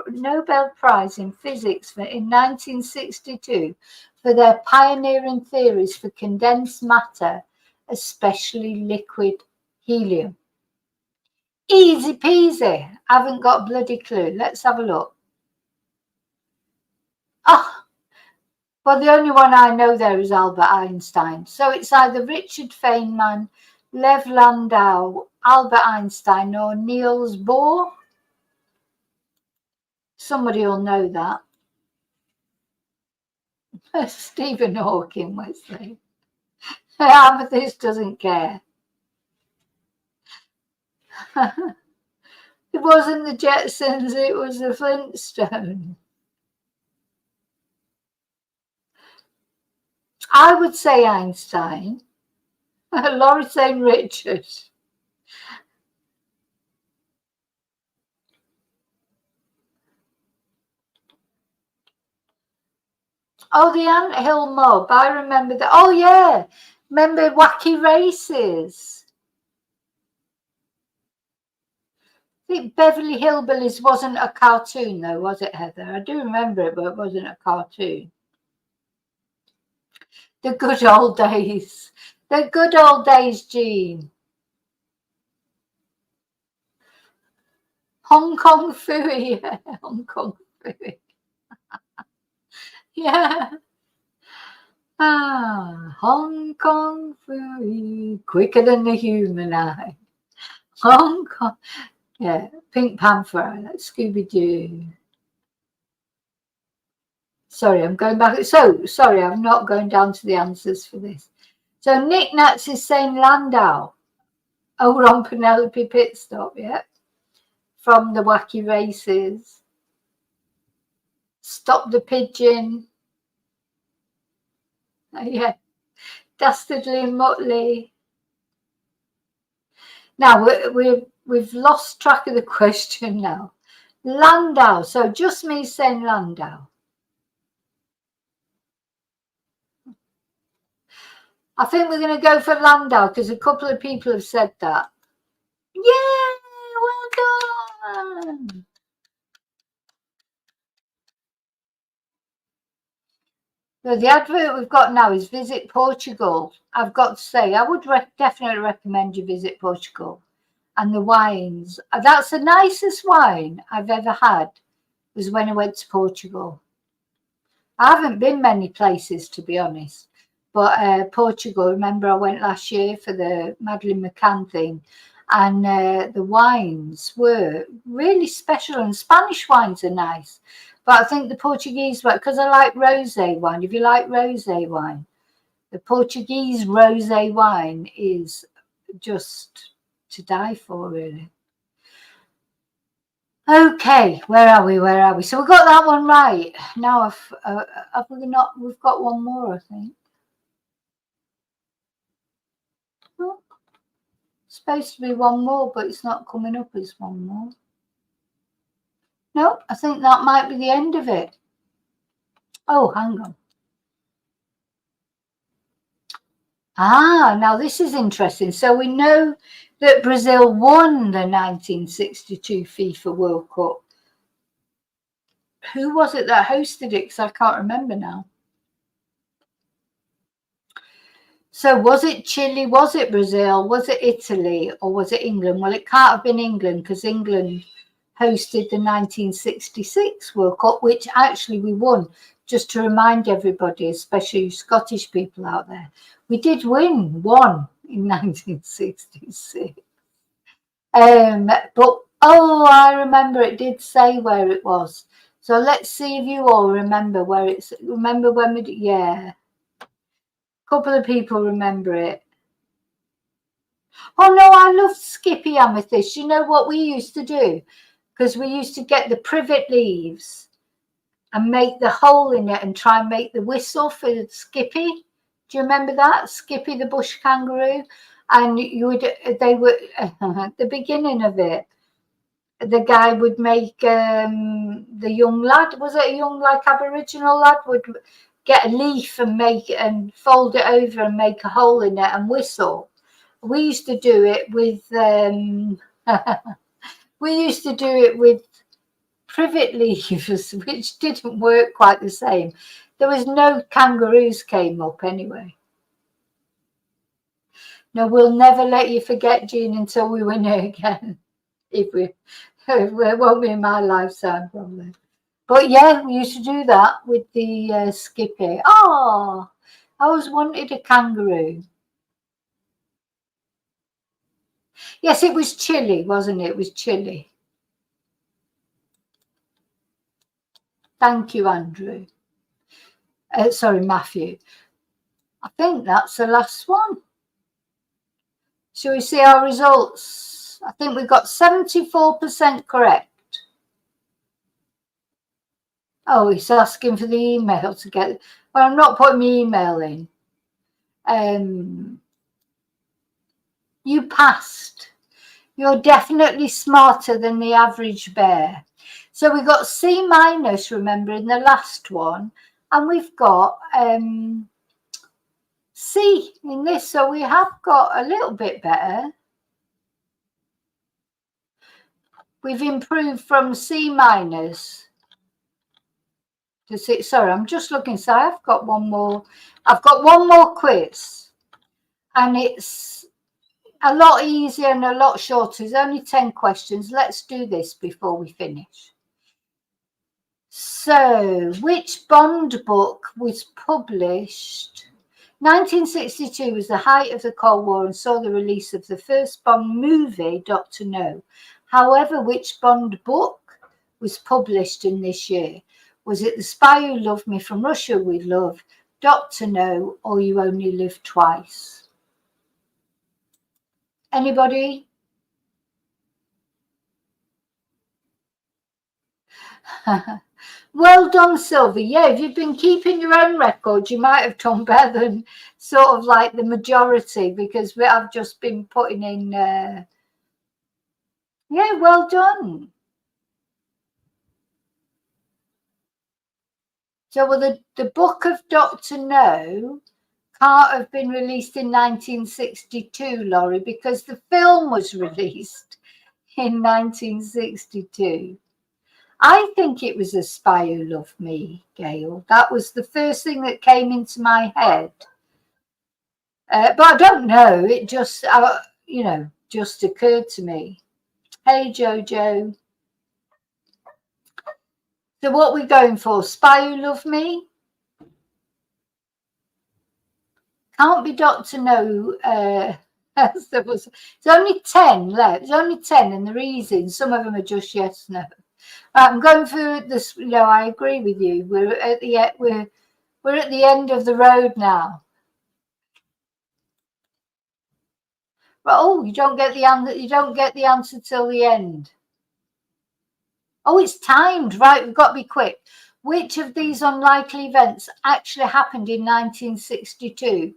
Nobel Prize in Physics in 1962 for their pioneering theories for condensed matter, especially liquid helium? Easy peasy. Haven't got a bloody clue. Let's have a look. Oh, well, the only one I know there is Albert Einstein. So it's either Richard Feynman, Lev Landau, Albert Einstein, or Niels Bohr. Somebody will know that. Stephen Hawking, Wesley. Amethyst doesn't care. It wasn't the Jetsons, it was the Flintstones. I would say Einstein. Laura's saying Richard. Oh, the Anthill Mob. I remember that. Oh, yeah. Remember Wacky Races? I think Beverly Hillbillies wasn't a cartoon, though, was it, Heather? I do remember it, but it wasn't a cartoon. The good old days. The good old days, Jean. Hong Kong Phooey. Yeah, Hong Kong Phooey. Yeah. Hong Kong Phooey. Quicker than the human eye. Hong Kong. Yeah, Pink Panther, like Scooby-Doo. Sorry, I'm going back. So, sorry, I'm not going down to the answers for this. So, Nick Nats is saying Landau. Oh, we're on Penelope Pitstop, yeah. From the Wacky Races. Stop the Pigeon. Yeah. Dastardly and Motley. Now, we've lost track of the question now. Landau. So, just me saying Landau. I think we're going to go for Landau because a couple of people have said that. Yay! Well done! So the advert we've got now is Visit Portugal. I've got to say, I would definitely recommend you visit Portugal. And the wines. That's the nicest wine I've ever had, was when I went to Portugal. I haven't been many places, to be honest. But Portugal, remember I went last year for the Madeleine McCann thing, and the wines were really special, and Spanish wines are nice. But I think the Portuguese wine, because I like rosé wine, if you like rosé wine, the Portuguese rosé wine is just to die for, really. Okay, where are we? So we got that one right. Now, we've got one more, I think. Oh, supposed to be one more, but it's not coming up as one more. No, I think that might be the end of it. Oh, hang on. Now this is interesting. So we know that Brazil won the 1962 FIFA World Cup. Who was it that hosted it? Because I can't remember now. So was it Chile, was it Brazil, was it Italy, or was it England? Well, it can't have been England because England hosted the 1966 World Cup, which actually we won. Just to remind everybody, especially Scottish people out there, we did win one in 1966. But, I remember it did say where it was. So let's see if you all remember where it's, remember when we did, yeah. Couple of people remember it. Oh no, I loved Skippy Amethyst. You know what we used to do? Because we used to get the privet leaves and make the hole in it and try and make the whistle for Skippy. Do you remember that? Skippy the bush kangaroo? And they were at the beginning of it. The guy would make the young lad, was it a young, like Aboriginal lad, would get a leaf and fold it over and make a hole in it and whistle. We used to do it with privet leaves, which didn't work quite the same. There was no kangaroos came up anyway. No, we'll never let you forget, Jean, until we win it again. It won't be in my lifetime, probably. But yeah, we used to do that with the Skippy. Oh, I always wanted a kangaroo. Yes, it was Chile, wasn't it? It was Chile. Thank you, Andrew. Sorry, Matthew. I think that's the last one. Shall we see our results? I think we got 74% correct. Oh, he's asking for the email to get. Well, I'm not putting my email in. You passed. You're definitely smarter than the average bear. So we got C minus, remember, in the last one, and we've got C in this. So we have got a little bit better. We've improved from C minus to C. Sorry, I'm just looking. So I've got one more. I've got one more quiz, and it's a lot easier and a lot shorter. There's only 10 questions. Let's do this before we finish. So, which Bond book was published? 1962 was the height of the Cold War and saw the release of the first Bond movie, Dr. No. However, which Bond book was published in this year? Was it The Spy Who Loved Me, From Russia with Love, Dr. No, or You Only Live Twice? Anybody? Well done, Sylvie. Yeah, if you've been keeping your own record, you might have done better than sort of like the majority, because I've just been putting in. Yeah, well done. So, well, the book of Dr. No can't have been released in 1962, Laurie, because the film was released in 1962. I think it was A Spy Who Loved Me, Gail. That was the first thing that came into my head. But I don't know. It just, just occurred to me. Hey, Jojo. So what are we going for? Spy Who Loved Me? Can't be Dr. No. There's only 10 left. There's only 10, and the reason some of them are just yes, no. I'm going for this. I agree with you. We're at the end of the road now. But you don't get the answer. You don't get the answer till the end. Oh, it's timed, right? We've got to be quick. Which of these unlikely events actually happened in 1962?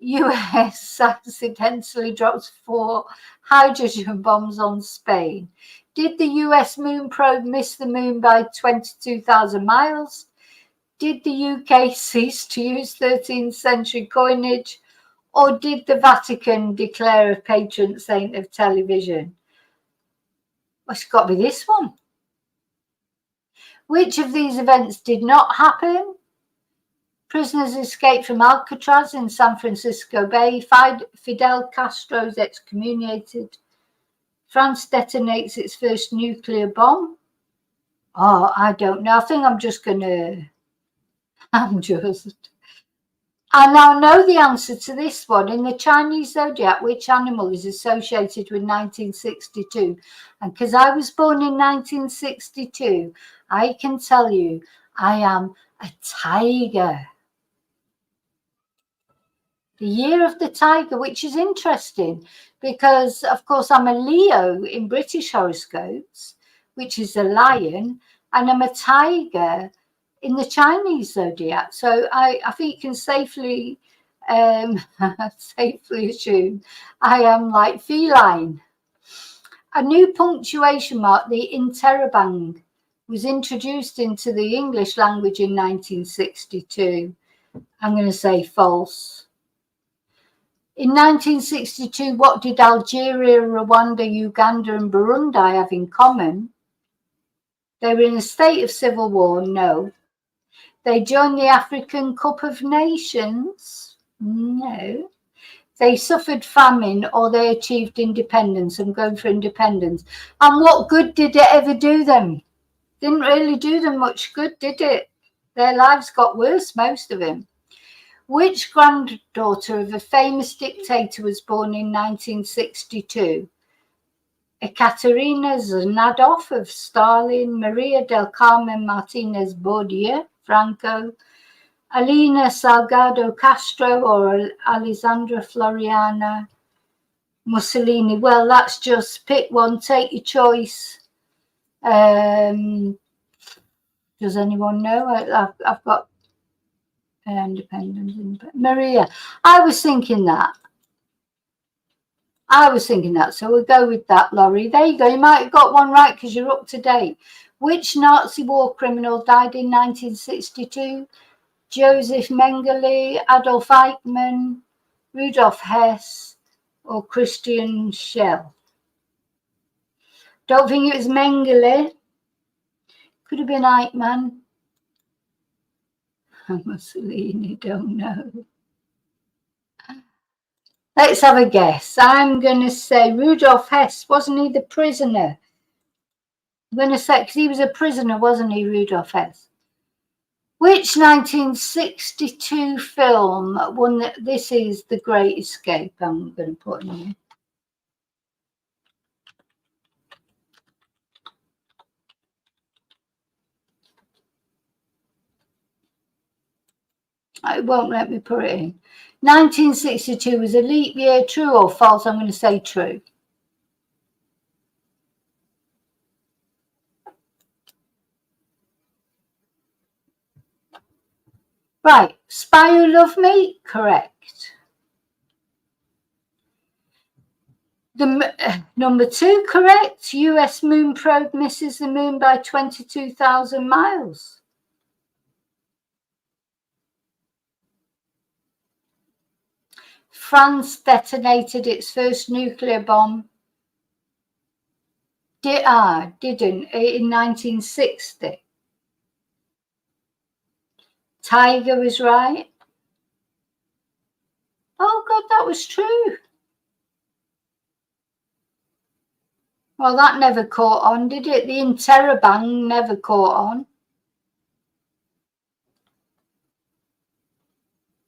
US accidentally drops 4 hydrogen bombs on Spain. Did the US moon probe miss the moon by 22,000 miles? Did the UK cease to use 13th century coinage? Or did the Vatican declare a patron saint of television? Well, it's got to be this one. Which of these events did not happen? Prisoners escaped from Alcatraz in San Francisco Bay. Fidel Castro is excommunicated. France detonates its first nuclear bomb. Oh, I don't know. I think I now know the answer to this one. In the Chinese zodiac, which animal is associated with 1962? And because I was born in 1962, I can tell you I am a tiger. The year of the tiger, which is interesting because, of course, I'm a Leo in British horoscopes, which is a lion, and I'm a tiger in the Chinese zodiac. So I think you can safely assume I am like feline. A new punctuation mark, the interrobang, was introduced into the English language in 1962. I'm going to say false. In 1962, what did Algeria, Rwanda, Uganda, and Burundi have in common? They were in a state of civil war. No. They joined the African Cup of Nations. No. They suffered famine, or they achieved independence. I'm going for independence. And what good did it ever do them? Didn't really do them much good, did it? Their lives got worse, most of them. Which granddaughter of a famous dictator was born in 1962? Ekaterina Znadov of Stalin, Maria del Carmen Martinez Bordia, Franco, Alina Salgado Castro, or Alessandra Floriana Mussolini. Well, that's just pick one, take your choice. Does anyone know? I've got independence. Maria. I was thinking that. So we'll go with that, Laurie. There you go. You might have got one right because you're up to date. Which Nazi war criminal died in 1962? Joseph Mengele, Adolf Eichmann, Rudolf Hess, or Christian Schell? Don't think it was Mengele. Could have been Eichmann. Mussolini, don't know. Let's have a guess. I'm going to say Rudolf Hess. Wasn't he the prisoner? I'm going to say, because he was a prisoner, wasn't he, Rudolf Hess? Which 1962 film won This Is the Great Escape? I'm going to put in here. It won't let me put it in. 1962 was a leap year. True or false? I'm going to say true. Right. Spy Who Loved Me? Correct. Number 2, correct. US moon probe misses the moon by 22,000 miles. France detonated its first nuclear bomb. Didn't in 1960. Tiger was right. Oh God, that was true. Well, that never caught on, did it? The Interrobang never caught on.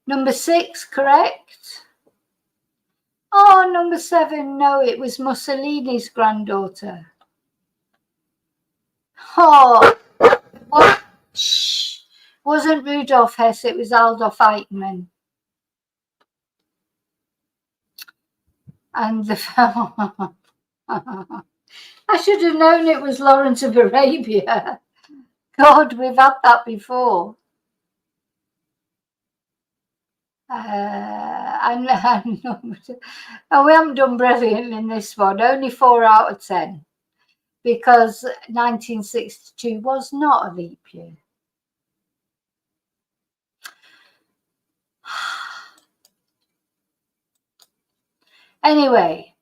Number 6, correct. Oh, number 7, no, it was Mussolini's granddaughter. Oh, what? Shh. Wasn't Rudolf Hess, it was Adolf Eichmann. And the I should have known it was Lawrence of Arabia. God, we've had that before. I know. Oh, we haven't done brilliant in this one. Only 4 out of 10. Because 1962 was not a leap year. Anyway,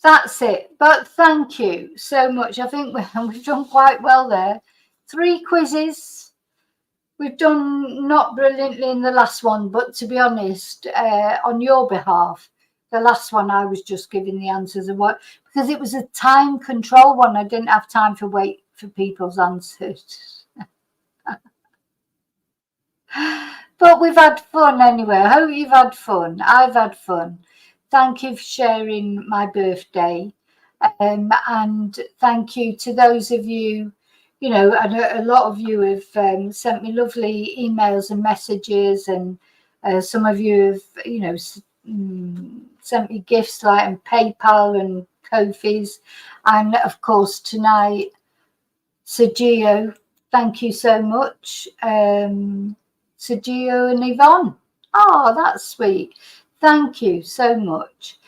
that's it. But thank you so much. I think we've done quite well there. 3 quizzes. We've done not brilliantly in the last one, but to be honest, on your behalf, the last one I was just giving the answers of what, because it was a time control one. I didn't have time to wait for people's answers. But we've had fun anyway. I hope you've had fun. I've had fun. Thank you for sharing my birthday. And thank you to those of you, you know, a lot of you have sent me lovely emails and messages, and some of you have, you know, sent me gifts like PayPal and Ko-fis. And of course, tonight, Sergio, thank you so much. Sergio and Yvonne. Oh, that's sweet. Thank you so much.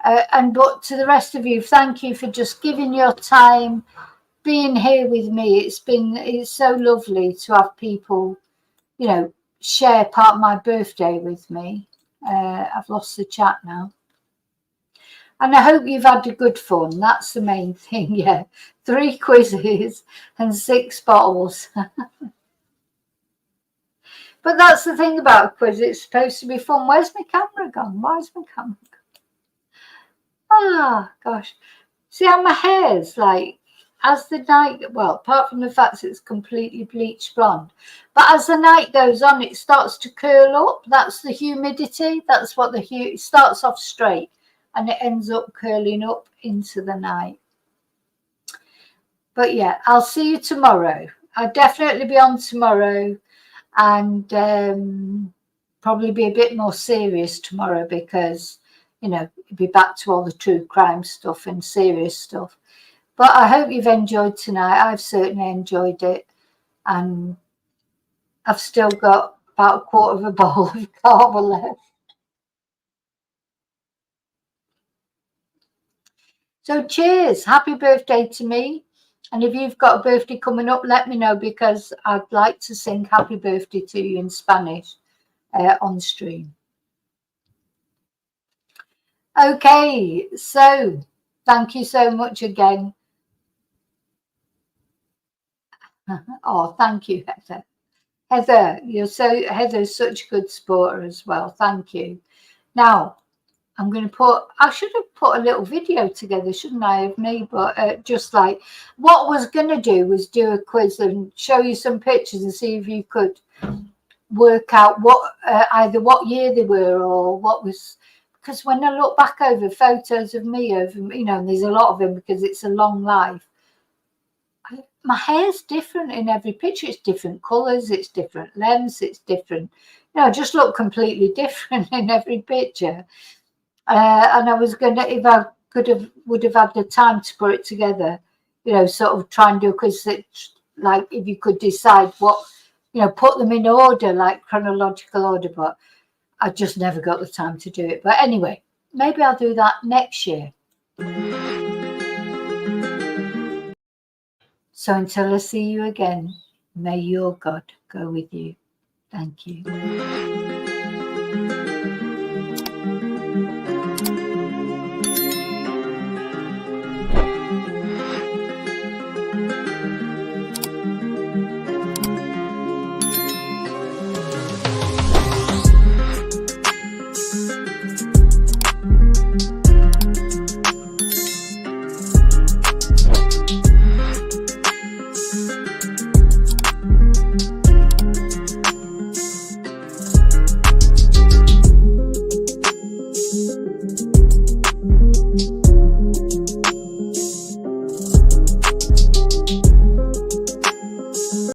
But to the rest of you, thank you for just giving your time, being here with me. It's so lovely to have people, you know, share part of my birthday with me. I've lost the chat now. And I hope you've had a good fun. That's the main thing, yeah. 3 quizzes and 6 bottles. But that's the thing about a quiz. It's supposed to be fun. Where's my camera gone? Why's my camera gone? Ah, gosh. See how my hair's like, as the night, well, apart from the fact it's completely bleached blonde, but as the night goes on, it starts to curl up. That's the humidity. That's what it starts off straight and it ends up curling up into the night. But yeah, I'll see you tomorrow. I'll definitely be on tomorrow, and probably be a bit more serious tomorrow because, you know, be back to all the true crime stuff and serious stuff. But I hope you've enjoyed tonight. I've certainly enjoyed it. And I've still got about a quarter of a bowl of kava left. So cheers. Happy birthday to me. And if you've got a birthday coming up, let me know, because I'd like to sing happy birthday to you in Spanish on stream. Okay, so thank you so much again. Oh, thank you, Heather. Heather's such a good supporter as well. Thank you. Now, I should have put a little video together, shouldn't I, of me? But just like what I was going to do was do a quiz and show you some pictures and see if you could work out what either what year they were or what was. Because when I look back over photos of me, and there's a lot of them because it's a long life. My hair's different in every picture. It's different colours, it's different lengths, it's different. Just look completely different in every picture. And I was gonna, if I would have had the time to put it together, sort of try and do a quiz that, like, if you could decide what, put them in order, like chronological order, but I just never got the time to do it. But anyway, maybe I'll do that next year. So until I see you again, may your God go with you. Thank you.